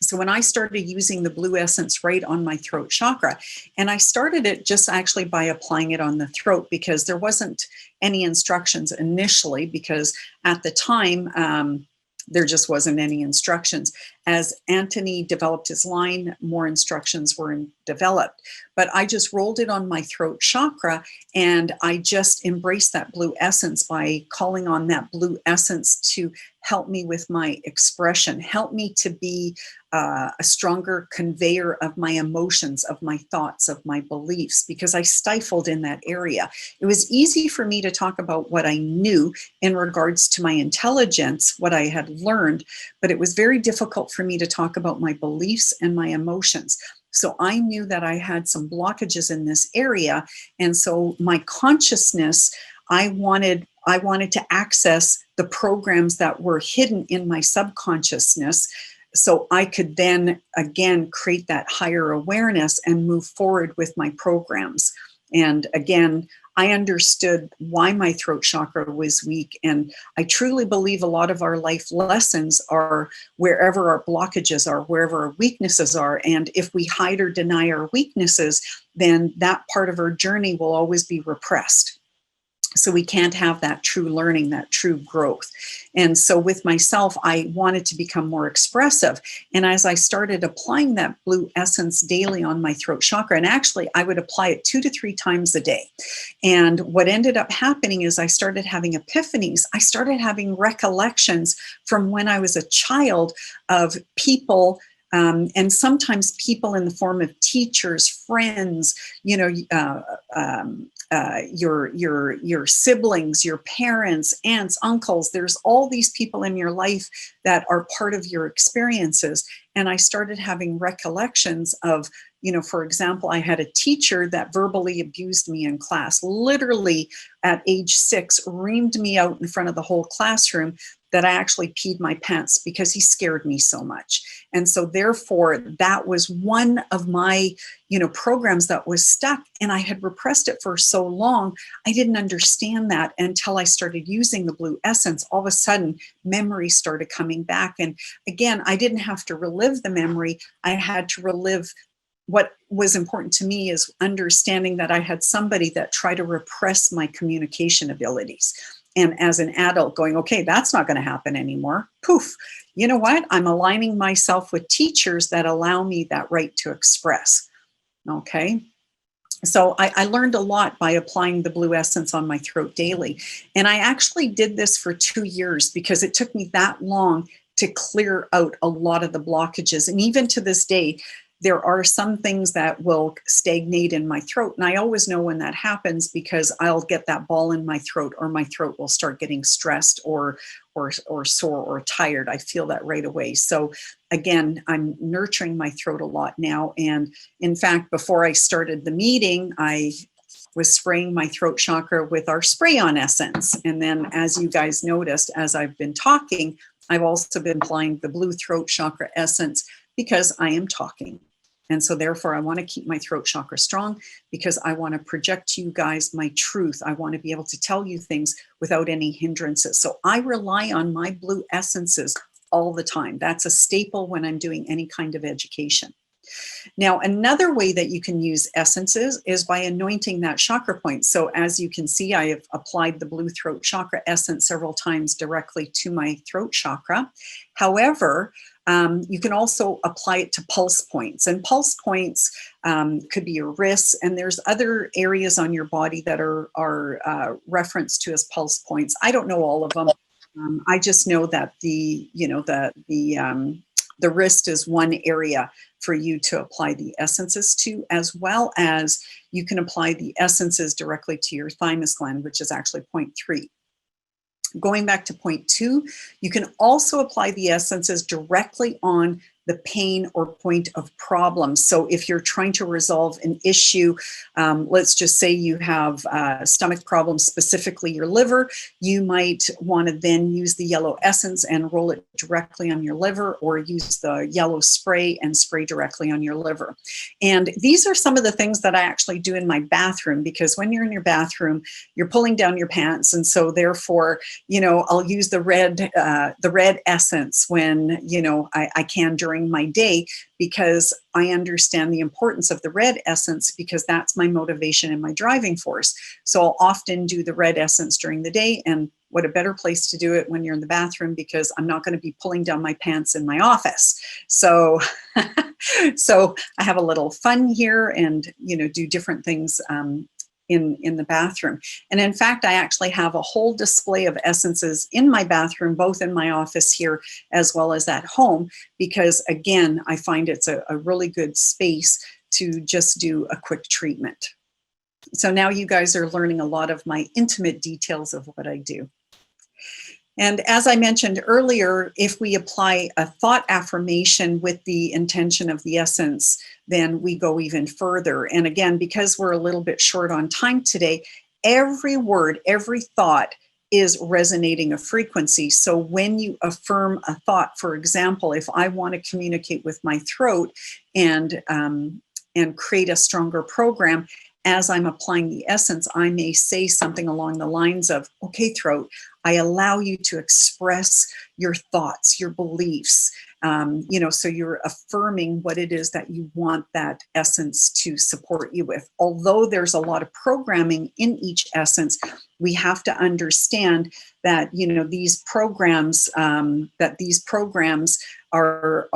So when I started using the blue essence right on my throat chakra, and I started it just actually by applying it on the throat, because there wasn't any instructions initially, because at the time, there just wasn't any instructions. As Anthony developed his line, more instructions were developed. But I just rolled it on my throat chakra, and I just embraced that blue essence by calling on that blue essence to help me with my expression, help me to be a stronger conveyor of my emotions, of my thoughts, of my beliefs, because I stifled in that area. It was easy for me to talk about what I knew in regards to my intelligence, what I had learned, but it was very difficult for me to talk about my beliefs and my emotions. So I knew that I had some blockages in this area. And so my consciousness, I wanted to access the programs that were hidden in my subconsciousness, so I could then again create that higher awareness and move forward with my programs. And again, I understood why my throat chakra was weak. And I truly believe a lot of our life lessons are wherever our blockages are, wherever our weaknesses are. And if we hide or deny our weaknesses, then that part of our journey will always be repressed. So we can't have that true learning, that true growth. And so with myself, I wanted to become more expressive. And as I started applying that blue essence daily on my throat chakra, and actually I would apply it 2 to 3 times a day. And what ended up happening is I started having epiphanies. I started having recollections from when I was a child of people, and sometimes people in the form of teachers, friends, you know, your siblings, your parents, aunts, uncles. There's all these people in your life that are part of your experiences. And I started having recollections of, you know, for example, I had a teacher that verbally abused me in class, literally at age 6, reamed me out in front of the whole classroom, that I actually peed my pants because he scared me so much. And so therefore, that was one of my, you know, programs that was stuck, and I had repressed it for so long. I didn't understand that until I started using the blue essence. All of a sudden, memories started coming back. And again, I didn't have to relive the memory. I had to relive what was important to me, is understanding that I had somebody that tried to repress my communication abilities. And as an adult going, okay, that's not going to happen anymore. Poof. You know what? I'm aligning myself with teachers that allow me that right to express. Okay. So I learned a lot by applying the blue essence on my throat daily. And I actually did this for 2 years because it took me that long to clear out a lot of the blockages. And even to this day, there are some things that will stagnate in my throat. And I always know when that happens because I'll get that ball in my throat, or my throat will start getting stressed or sore or tired. I feel that right away. So again, I'm nurturing my throat a lot now. And in fact, before I started the meeting, I was spraying my throat chakra with our spray-on essence. And then as you guys noticed, as I've been talking, I've also been applying the blue throat chakra essence because I am talking. And so therefore I want to keep my throat chakra strong because I want to project to you guys my truth. I want to be able to tell you things without any hindrances. So I rely on my blue essences all the time. That's a staple when I'm doing any kind of education. Now, another way that you can use essences is by anointing that chakra point. So as you can see, I have applied the blue throat chakra essence several times directly to my throat chakra. However, you can also apply it to pulse points, and pulse points could be your wrists, and there's other areas on your body that are referenced to as pulse points. I don't know all of them. I just know that the wrist is one area for you to apply the essences to, as well as you can apply the essences directly to your thymus gland, which is actually point 3. Going back to point 2, you can also apply the essences directly on the pain or point of problem. So if you're trying to resolve an issue, let's just say you have stomach problems, specifically your liver, you might want to then use the yellow essence and roll it directly on your liver, or use the yellow spray and spray directly on your liver. And these are some of the things that I actually do in my bathroom, because when you're in your bathroom, you're pulling down your pants. And so therefore, you know, I'll use the red essence when, you know, I can during my day, because I understand the importance of the red essence, because that's my motivation and my driving force. So I'll often do the red essence during the day, and what a better place to do it when you're in the bathroom, because I'm not going to be pulling down my pants in my office. So, so I have a little fun here and, you know, do different things in the bathroom. And in fact, I actually have a whole display of essences in my bathroom, both in my office here as well as at home, because again, I find it's a really good space to just do a quick treatment. So now you guys are learning a lot of my intimate details of what I do. And as I mentioned earlier, if we apply a thought affirmation with the intention of the essence, then we go even further. And again, because we're a little bit short on time today, every word, every thought is resonating a frequency. So when you affirm a thought, for example, if I want to communicate with my throat and create a stronger program, as I'm applying the essence, I may say something along the lines of, okay, throat, I allow you to express your thoughts, your beliefs, so you're affirming what it is that you want that essence to support you with. Although there's a lot of programming in each essence, we have to understand that, these programs, are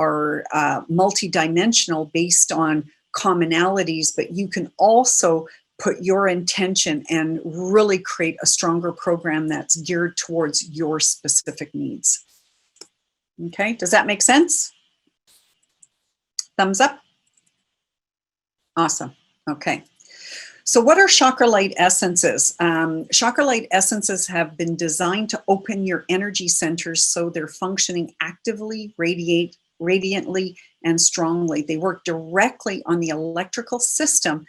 multidimensional based on commonalities, but you can also put your intention and really create a stronger program that's geared towards your specific needs. Okay, does that make sense? Thumbs up? Awesome. Okay. So what are chakra light essences? Chakra light essences have been designed to open your energy centers so they're functioning actively, radiantly, and strongly. They work directly on the electrical system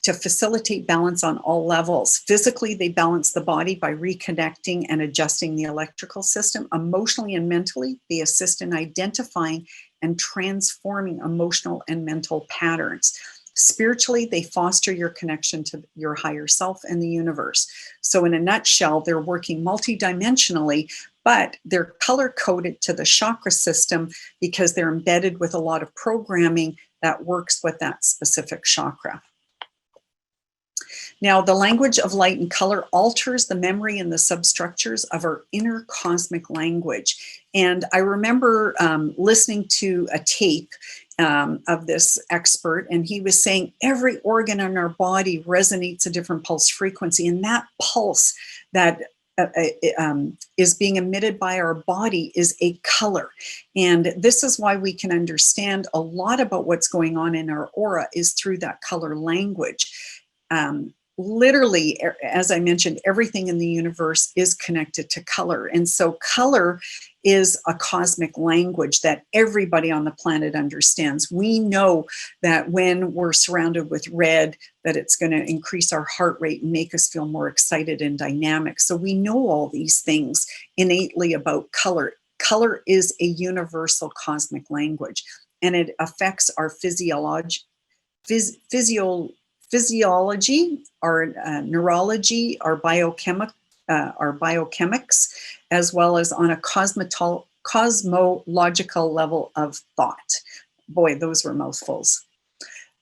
to facilitate balance on all levels. Physically, they balance the body by reconnecting and adjusting the electrical system. Emotionally and mentally, they assist in identifying and transforming emotional and mental patterns. Spiritually, they foster your connection to your higher self and the universe. So in a nutshell, they're working multidimensionally, but they're color-coded to the chakra system because they're embedded with a lot of programming that works with that specific chakra. Now, the language of light and color alters the memory and the substructures of our inner cosmic language. And I remember listening to a tape of this expert, and he was saying every organ in our body resonates a different pulse frequency, and that pulse that is being emitted by our body is a color. And this is why we can understand a lot about what's going on in our aura is through that color language. Literally, as I mentioned, everything in the universe is connected to color. And so color is a cosmic language that everybody on the planet understands. We know that when we're surrounded with red, that it's going to increase our heart rate and make us feel more excited and dynamic. So we know all these things innately about color. Color is a universal cosmic language, and it affects our physiology, our neurology, our biochemics, as well as on a cosmological level of thought. Boy, those were mouthfuls.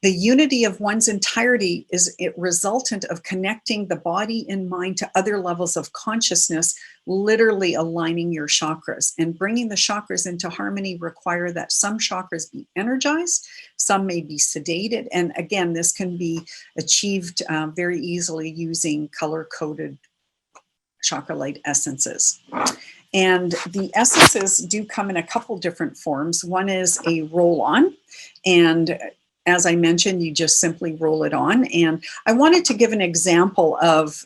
The unity of one's entirety is a resultant of connecting the body and mind to other levels of consciousness, literally aligning your chakras. And bringing the chakras into harmony require that some chakras be energized, some may be sedated. And again, this can be achieved very easily using color-coded chakra light essences. And the essences do come in a couple different forms. One is a roll-on, and as I mentioned, you just simply roll it on. And I wanted to give an example of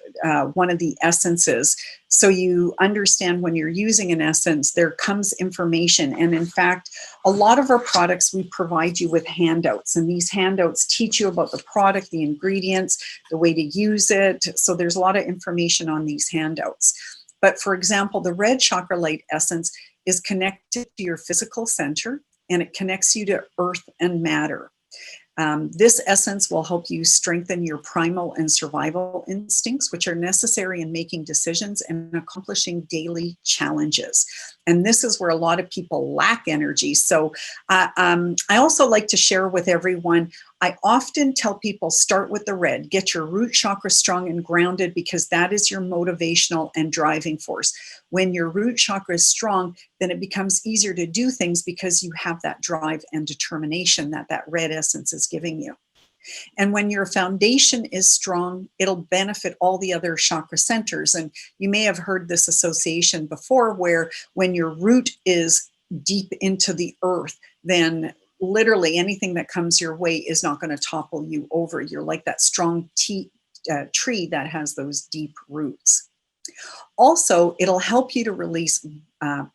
one of the essences so you understand when you're using an essence, there comes information. And in fact, a lot of our products, we provide you with handouts. And these handouts teach you about the product, the ingredients, the way to use it. So there's a lot of information on these handouts. But for example, the red chakra light essence is connected to your physical center, and it connects you to earth and matter. This essence will help you strengthen your primal and survival instincts, which are necessary in making decisions and accomplishing daily challenges. And this is where a lot of people lack energy. So I also like to share with everyone, I often tell people start with the red, get your root chakra strong and grounded, because that is your motivational and driving force. When your root chakra is strong, then it becomes easier to do things because you have that drive and determination that that red essence is giving you. And when your foundation is strong, it'll benefit all the other chakra centers. And you may have heard this association before, where when your root is deep into the earth, then literally anything that comes your way is not going to topple you over. You're like that strong tree that has those deep roots. Also, it'll help you to release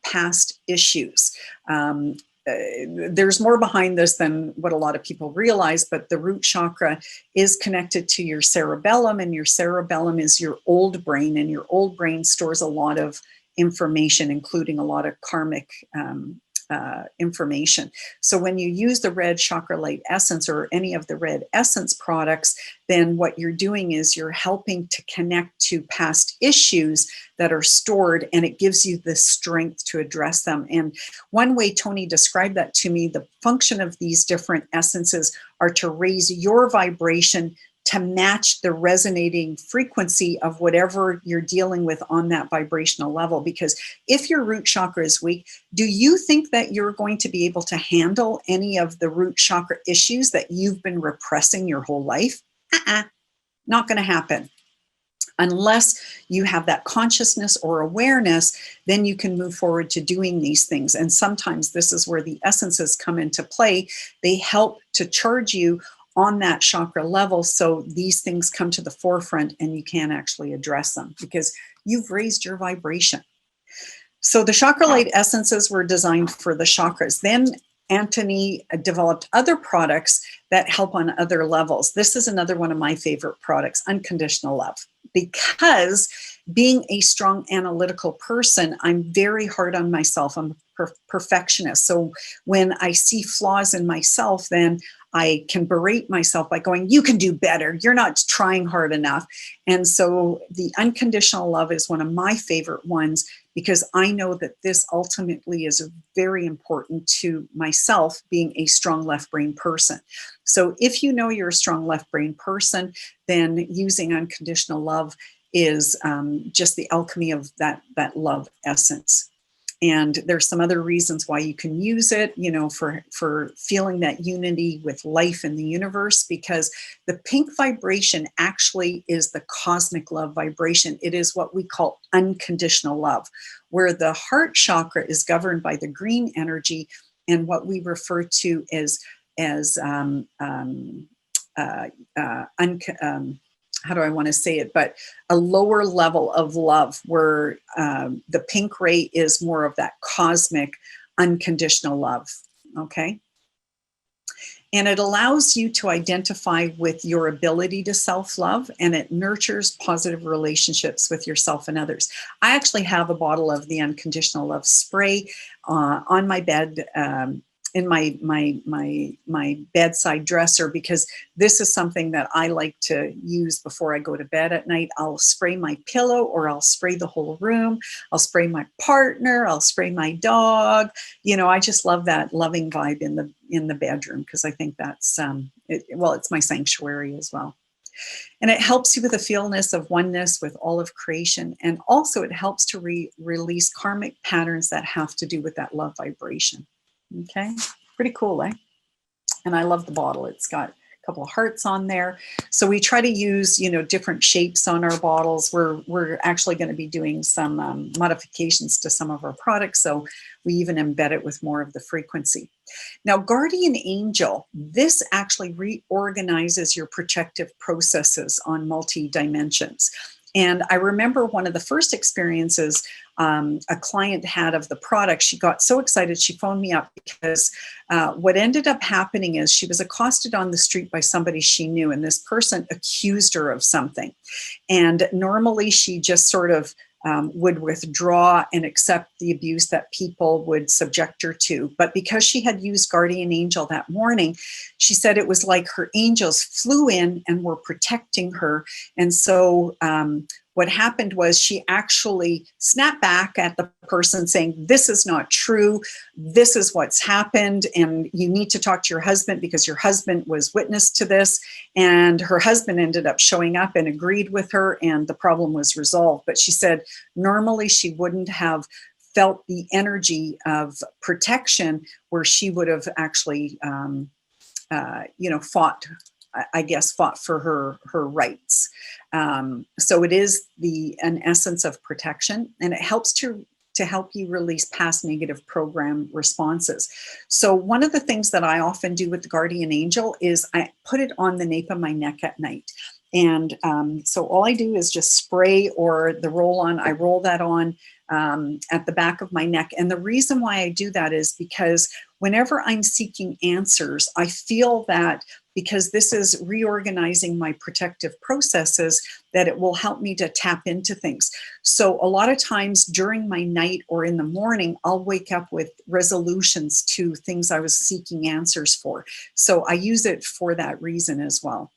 past issues. There's more behind this than what a lot of people realize, but the root chakra is connected to your cerebellum, and your cerebellum is your old brain, and your old brain stores a lot of information, including a lot of karmic information. So when you use the red chakra light essence or any of the red essence products, then what you're doing is you're helping to connect to past issues that are stored, and it gives you the strength to address them. And one way Tony described that to me, the function of these different essences are to raise your vibration to match the resonating frequency of whatever you're dealing with on that vibrational level. Because if your root chakra is weak, do you think that you're going to be able to handle any of the root chakra issues that you've been repressing your whole life? Not going to happen. Unless you have that consciousness or awareness, then you can move forward to doing these things. And sometimes this is where the essences come into play. They help to charge you on that chakra level, so these things come to the forefront and you can actually address them because you've raised your vibration. So the chakra light essences were designed for the chakras. Then Anthony developed other products that help on other levels. This is another one of my favorite products, Unconditional Love. Because being a strong analytical person, I'm very hard on myself. I'm a perfectionist. So when I see flaws in myself, then I can berate myself by going, you can do better. You're not trying hard enough. And so the Unconditional Love is one of my favorite ones because I know that this ultimately is very important to myself being a strong left brain person. So if you know you're a strong left brain person, then using Unconditional Love is just the alchemy of that love essence. And there's some other reasons why you can use it, you know, for feeling that unity with life in the universe, because the pink vibration actually is the cosmic love vibration. It is what we call unconditional love, where the heart chakra is governed by the green energy and what we refer to as how do I want to say it, but a lower level of love where the pink ray is more of that cosmic unconditional love, okay? And it allows you to identify with your ability to self-love, and it nurtures positive relationships with yourself and others. I actually have a bottle of the Unconditional Love spray on my bed, in my bedside dresser, because this is something that I like to use before I go to bed at night. I'll spray my pillow, or I'll spray the whole room. I'll spray my partner. I'll spray my dog. You know, I just love that loving vibe in the bedroom, because I think that's it's my sanctuary as well. And it helps you with a feelness of oneness with all of creation, and also it helps to release karmic patterns that have to do with that love vibration. Okay, pretty cool, eh? And I love the bottle. It's got a couple of hearts on there. So we try to use, you know, different shapes on our bottles. We're actually going to be doing some modifications to some of our products. So we even embed it with more of the frequency. Now, Guardian Angel, this actually reorganizes your protective processes on multi-dimensions. And I remember one of the first experiences a client had of the product. She got so excited, she phoned me up because what ended up happening is she was accosted on the street by somebody she knew, and this person accused her of something. And normally she just sort of would withdraw and accept the abuse that people would subject her to. But because she had used Guardian Angel that morning, she said it was like her angels flew in and were protecting her. And so what happened was she actually snapped back at the person saying, this is not true. This is what's happened. And you need to talk to your husband because your husband was witness to this. And her husband ended up showing up and agreed with her, and the problem was resolved. But she said, normally she wouldn't have felt the energy of protection where she would have actually, fought for her rights. So it is an essence of protection, and it helps to help you release past negative program responses. So one of the things that I often do with the Guardian Angel is I put it on the nape of my neck at night. And so all I do is just spray, or the roll-on, I roll that on at the back of my neck. And the reason why I do that is because whenever I'm seeking answers, I feel that because this is reorganizing my protective processes, that it will help me to tap into things. So a lot of times during my night or in the morning, I'll wake up with resolutions to things I was seeking answers for. So I use it for that reason as well.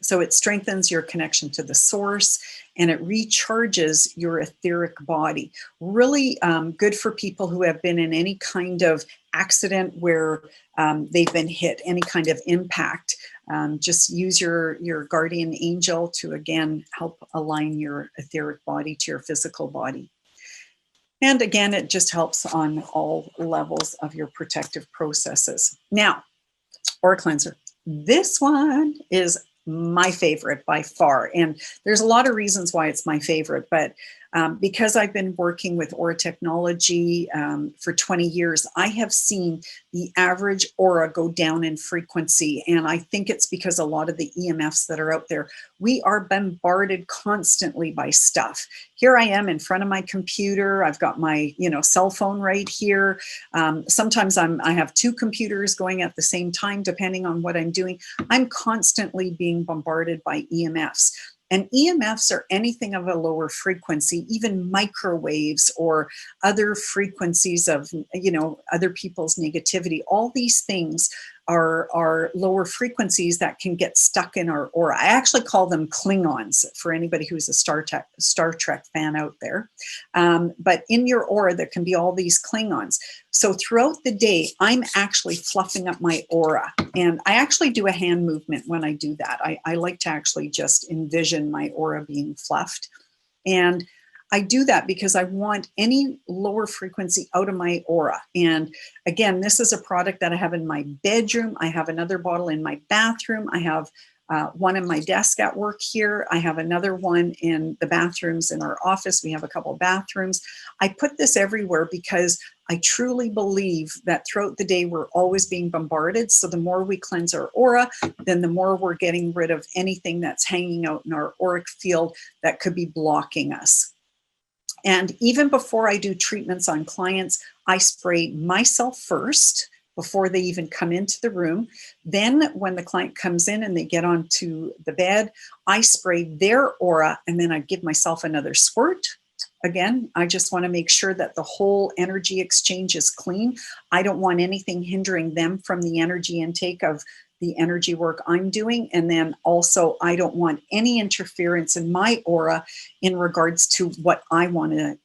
So it strengthens your connection to the source, and it recharges your etheric body. Really good for people who have been in any kind of accident where they've been hit, any kind of impact. Just use your guardian angel to, again, help align your etheric body to your physical body. And again, it just helps on all levels of your protective processes. Now, Aura Cleanser. This one is my favorite by far. And there's a lot of reasons why it's my favorite, but because I've been working with aura technology for 20 years, I have seen the average aura go down in frequency. And I think it's because a lot of the EMFs that are out there, we are bombarded constantly by stuff. Here I am in front of my computer. I've got my, cell phone right here. Sometimes I have two computers going at the same time, depending on what I'm doing. I'm constantly being bombarded by EMFs. And EMFs are anything of a lower frequency, even microwaves or other frequencies of, other people's negativity. All these things are lower frequencies that can get stuck in our aura. I actually call them Klingons for anybody who's a Star Trek fan out there. But in your aura, there can be all these Klingons. So throughout the day, I'm actually fluffing up my aura. And I actually do a hand movement when I do that. I like to actually just envision my aura being fluffed. And I do that because I want any lower frequency out of my aura. And again, this is a product that I have in my bedroom. I have another bottle in my bathroom. I have one in my desk at work here. I have another one in the bathrooms in our office. We have a couple of bathrooms. I put this everywhere because I truly believe that throughout the day, we're always being bombarded. So the more we cleanse our aura, then the more we're getting rid of anything that's hanging out in our auric field that could be blocking us. And even before I do treatments on clients, I spray myself first before they even come into the room. Then when the client comes in and they get onto the bed, I spray their aura, and then I give myself another squirt. Again, I just want to make sure that the whole energy exchange is clean. I don't want anything hindering them from the energy intake of the energy work I'm doing. And then also, I don't want any interference in my aura in regards to what I want to,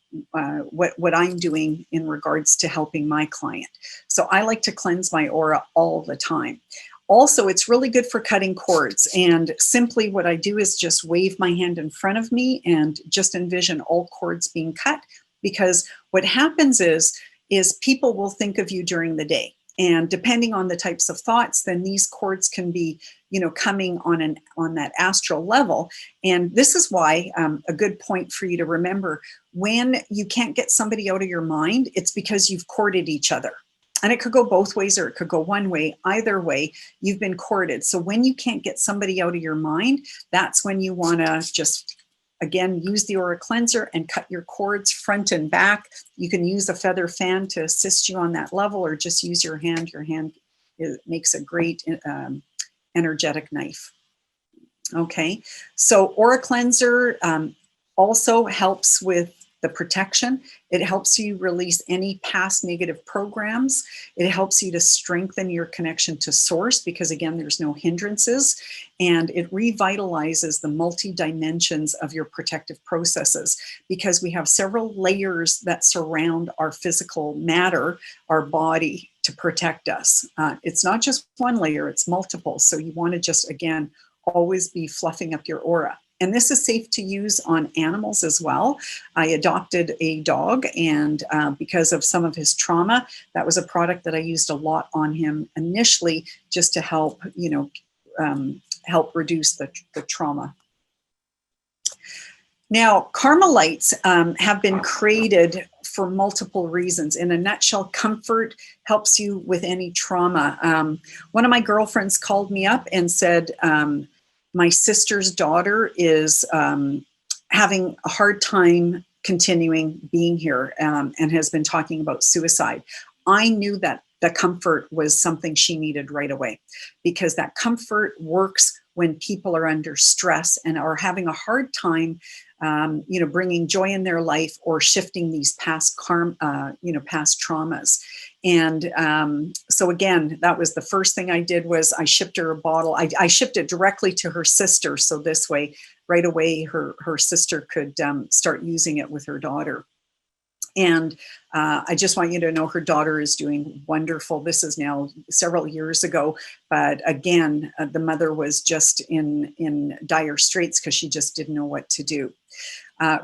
what I'm doing in regards to helping my client. So I like to cleanse my aura all the time. Also, it's really good for cutting cords. And simply what I do is just wave my hand in front of me and just envision all cords being cut. Because what happens is people will think of you during the day. And depending on the types of thoughts, then these cords can be, coming on that astral level. And this is why a good point for you to remember, when you can't get somebody out of your mind, it's because you've corded each other. And it could go both ways, or it could go one way. Either way, you've been corded. So when you can't get somebody out of your mind, that's when you want to just, again, use the aura cleanser and cut your cords front and back. You can use a feather fan to assist you on that level, or just use your hand. Your hand makes a great energetic knife. Okay, so aura cleanser also helps with the protection. It helps you release any past negative programs. It helps you to strengthen your connection to source, because again, there's no hindrances, and it revitalizes the multi-dimensions of your protective processes, because we have several layers that surround our physical matter, our body, to protect us. It's not just one layer, it's multiple. So you want to just, again, always be fluffing up your aura. And this is safe to use on animals as well. I adopted a dog, and because of some of his trauma, that was a product that I used a lot on him initially, just to help, help reduce the trauma. Now, Carmelites have been created for multiple reasons. In a nutshell, comfort helps you with any trauma. One of my girlfriends called me up and said, my sister's daughter is having a hard time continuing being here and has been talking about suicide. I knew that the comfort was something she needed right away, because that comfort works when people are under stress and are having a hard time, bringing joy in their life or shifting these past past traumas. And so again, that was the first thing I did, was I shipped her a bottle. I shipped it directly to her sister. So this way, right away, her sister could start using it with her daughter. And I just want you to know her daughter is doing wonderful. This is now several years ago, but again, the mother was just in dire straits because she just didn't know what to do.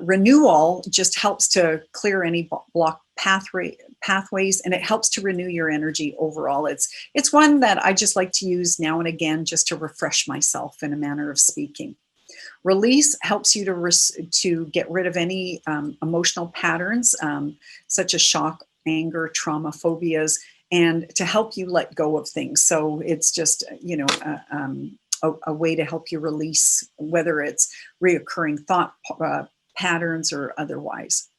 Renewal just helps to clear any block pathways, and it helps to renew your energy overall. It's one that I just like to use now and again just to refresh myself, in a manner of speaking. Release helps you to get rid of any emotional patterns, such as shock, anger, trauma, phobias, and to help you let go of things. So it's just, a way to help you release, whether it's reoccurring thought patterns or otherwise.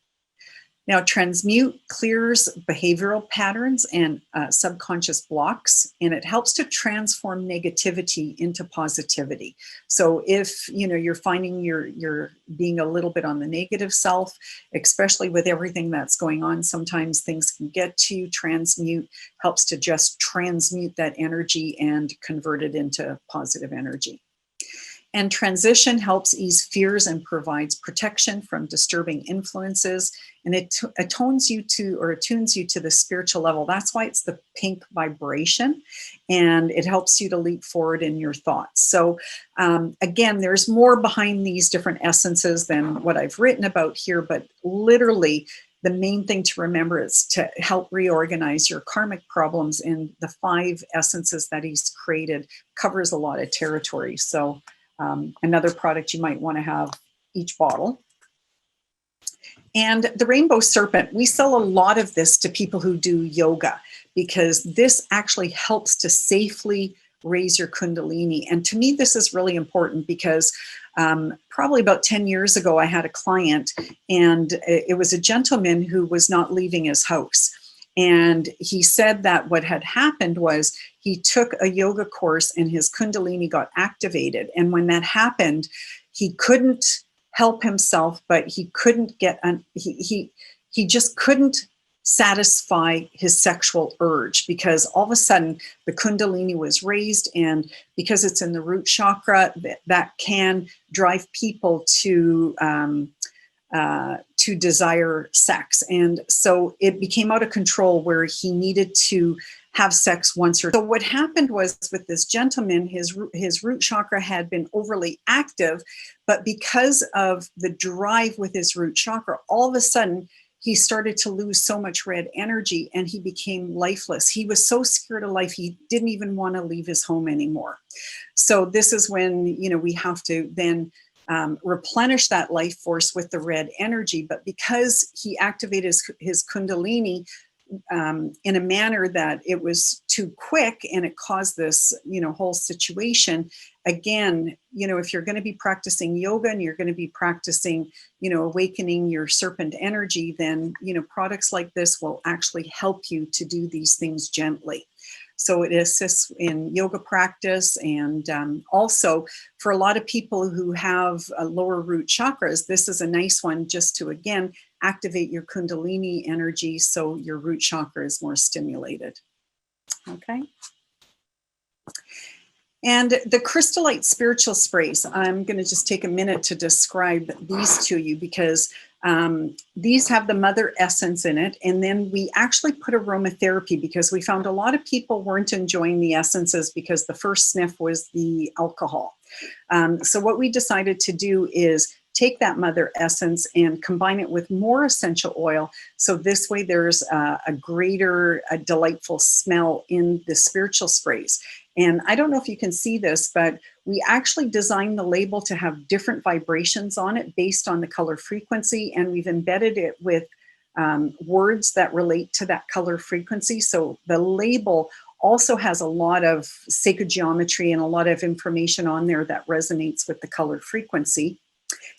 Now, transmute clears behavioral patterns and subconscious blocks, and it helps to transform negativity into positivity. So if you're finding you're being a little bit on the negative self, especially with everything that's going on, sometimes things can get to you. Transmute helps to just transmute that energy and convert it into positive energy. And transition helps ease fears and provides protection from disturbing influences. And it attunes you to the spiritual level. That's why it's the pink vibration. And it helps you to leap forward in your thoughts. So again, there's more behind these different essences than what I've written about here. But literally, the main thing to remember is to help reorganize your karmic problems. And the 5 essences that he's created covers a lot of territory. So another product you might want to have each bottle. And the rainbow serpent, we sell a lot of this to people who do yoga, because this actually helps to safely raise your kundalini. And to me, this is really important because probably about 10 years ago, I had a client, and it was a gentleman who was not leaving his house. And he said that what had happened was he took a yoga course and his kundalini got activated. And when that happened, he couldn't help himself, but he couldn't get, he just couldn't satisfy his sexual urge, because all of a sudden the kundalini was raised. And because it's in the root chakra, that can drive people to desire sex. And so it became out of control, where he needed to have sex once or so. What happened was, with this gentleman, his root chakra had been overly active, but because of the drive with his root chakra, all of a sudden he started to lose so much red energy and he became lifeless. He was so scared of life, he didn't even want to leave his home anymore. So this is when, we have to then replenish that life force with the red energy. But because he activated his kundalini in a manner that it was too quick, and it caused this, whole situation. Again, if you're going to be practicing yoga and you're going to be practicing, awakening your serpent energy, then, products like this will actually help you to do these things gently. So it assists in yoga practice, and also for a lot of people who have lower root chakras, this is a nice one just to, again, activate your kundalini energy so your root chakra is more stimulated. Okay. And the crystallite spiritual sprays, I'm going to just take a minute to describe these to you, because these have the mother essence in it. And then we actually put aromatherapy, because we found a lot of people weren't enjoying the essences because the first sniff was the alcohol. So what we decided to do is take that mother essence and combine it with more essential oil. So this way there's a greater, delightful smell in the spiritual sprays. And I don't know if you can see this, but we actually designed the label to have different vibrations on it based on the color frequency. And we've embedded it with words that relate to that color frequency. So the label also has a lot of sacred geometry and a lot of information on there that resonates with the color frequency.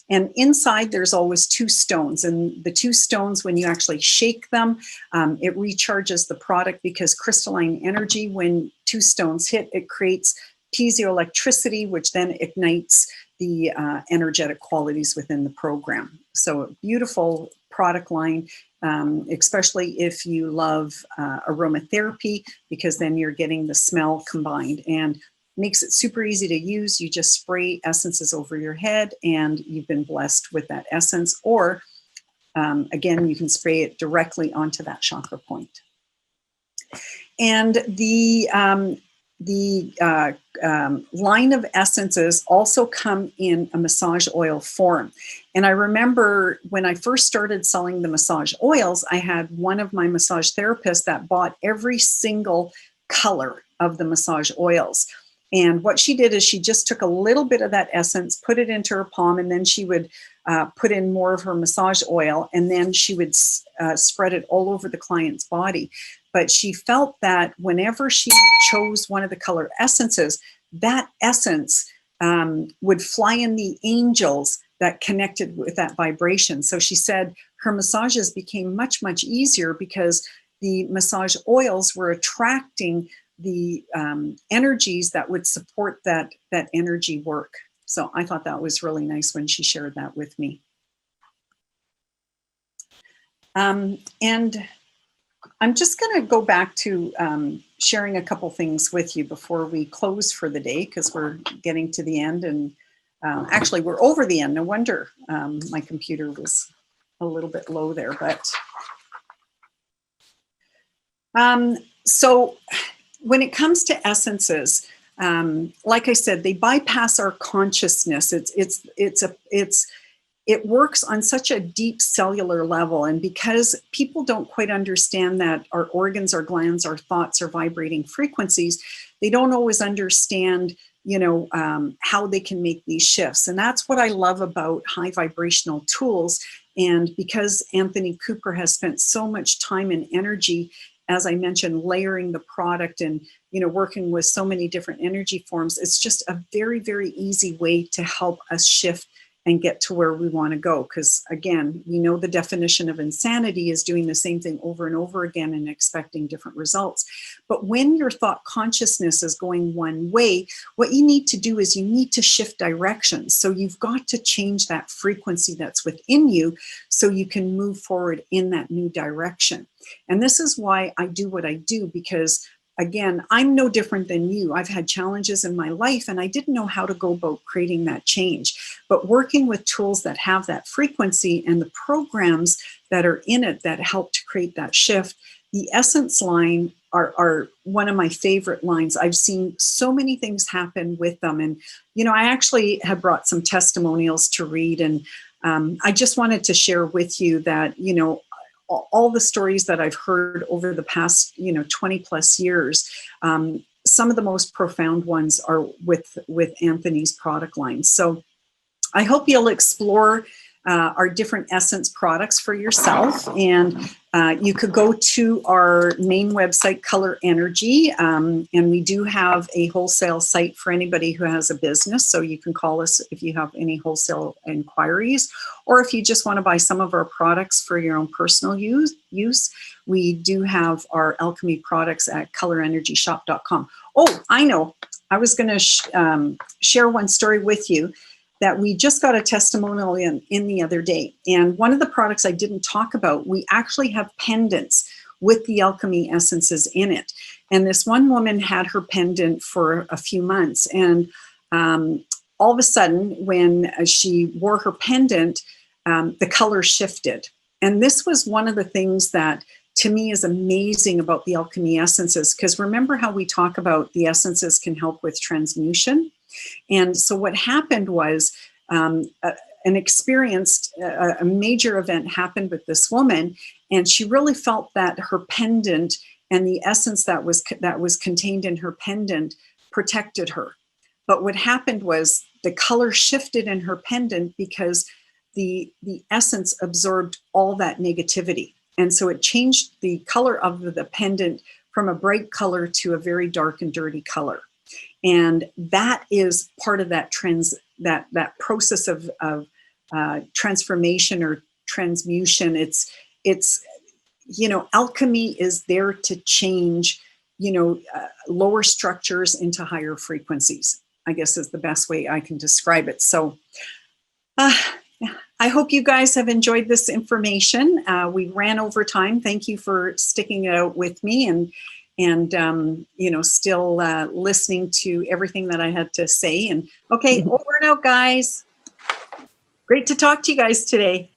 And inside, there's always two stones. And the two stones, when you actually shake them, it recharges the product because crystalline energy, when two stones hit, it creates piezoelectricity, which then ignites the energetic qualities within the program. So a beautiful product line, especially if you love aromatherapy, because then you're getting the smell combined. And makes it super easy to use. You just spray essences over your head and you've been blessed with that essence. Or again, you can spray it directly onto that chakra point. And the line of essences also come in a massage oil form. And I remember when I first started selling the massage oils, I had one of my massage therapists that bought every single color of the massage oils. And what she did is she just took a little bit of that essence, put it into her palm, and then she would put in more of her massage oil, and then she would spread it all over the client's body. But she felt that whenever she chose one of the color essences, that essence would fly in the angels that connected with that vibration. So she said her massages became much, much easier because the massage oils were attracting the energies that would support that energy work. So I thought that was really nice when she shared that with me. And I'm just going to go back to sharing a couple things with you before we close for the day, because we're getting to the end, and actually we're over the end. No wonder my computer was a little bit low there, but so when it comes to essences, like I said, they bypass our consciousness. It works on such a deep cellular level. And because people don't quite understand that our organs, our glands, our thoughts are vibrating frequencies, they don't always understand, how they can make these shifts. And that's what I love about high vibrational tools. And because Anthony Cooper has spent so much time and energy, as I mentioned, layering the product and, working with so many different energy forms, it's just a very, very easy way to help us shift and get to where we want to go. Because again, we know the definition of insanity is doing the same thing over and over again and expecting different results. But when your thought consciousness is going one way, what you need to do is you need to shift directions. So you've got to change that frequency that's within you so you can move forward in that new direction. And this is why I do what I do, because again, I'm no different than you. I've had challenges in my life and I didn't know how to go about creating that change. But working with tools that have that frequency and the programs that are in it that help to create that shift, the Essence line are one of my favorite lines. I've seen so many things happen with them. And, I actually have brought some testimonials to read. And I just wanted to share with you that, all the stories that I've heard over the past, 20 plus years, some of the most profound ones are with Anthony's product line. So I hope you'll explore our different Essence products for yourself. And you could go to our main website, Color Energy, and we do have a wholesale site for anybody who has a business. So you can call us if you have any wholesale inquiries, or if you just want to buy some of our products for your own personal use. We do have our Alchemy products at colorenergyshop.com. Oh, I know. I was going to share one story with you that we just got a testimonial in the other day. And one of the products I didn't talk about, we actually have pendants with the Alchemy essences in it. And this one woman had her pendant for a few months. And all of a sudden, when she wore her pendant, the color shifted. And this was one of the things that to me is amazing about the Alchemy essences, because remember how we talk about the essences can help with transmutation? And so what happened was a major event happened with this woman, and she really felt that her pendant and the essence that was contained in her pendant protected her. But what happened was the color shifted in her pendant because the essence absorbed all that negativity. And so it changed the color of the pendant from a bright color to a very dark and dirty color. And that is part of that process of transformation or transmutation. It's alchemy is there to change, lower structures into higher frequencies, I guess is the best way I can describe it. So I hope you guys have enjoyed this information. We ran over time. Thank you for sticking it out with me and still listening to everything that I had to say. And okay, over and out, guys. Great to talk to you guys today.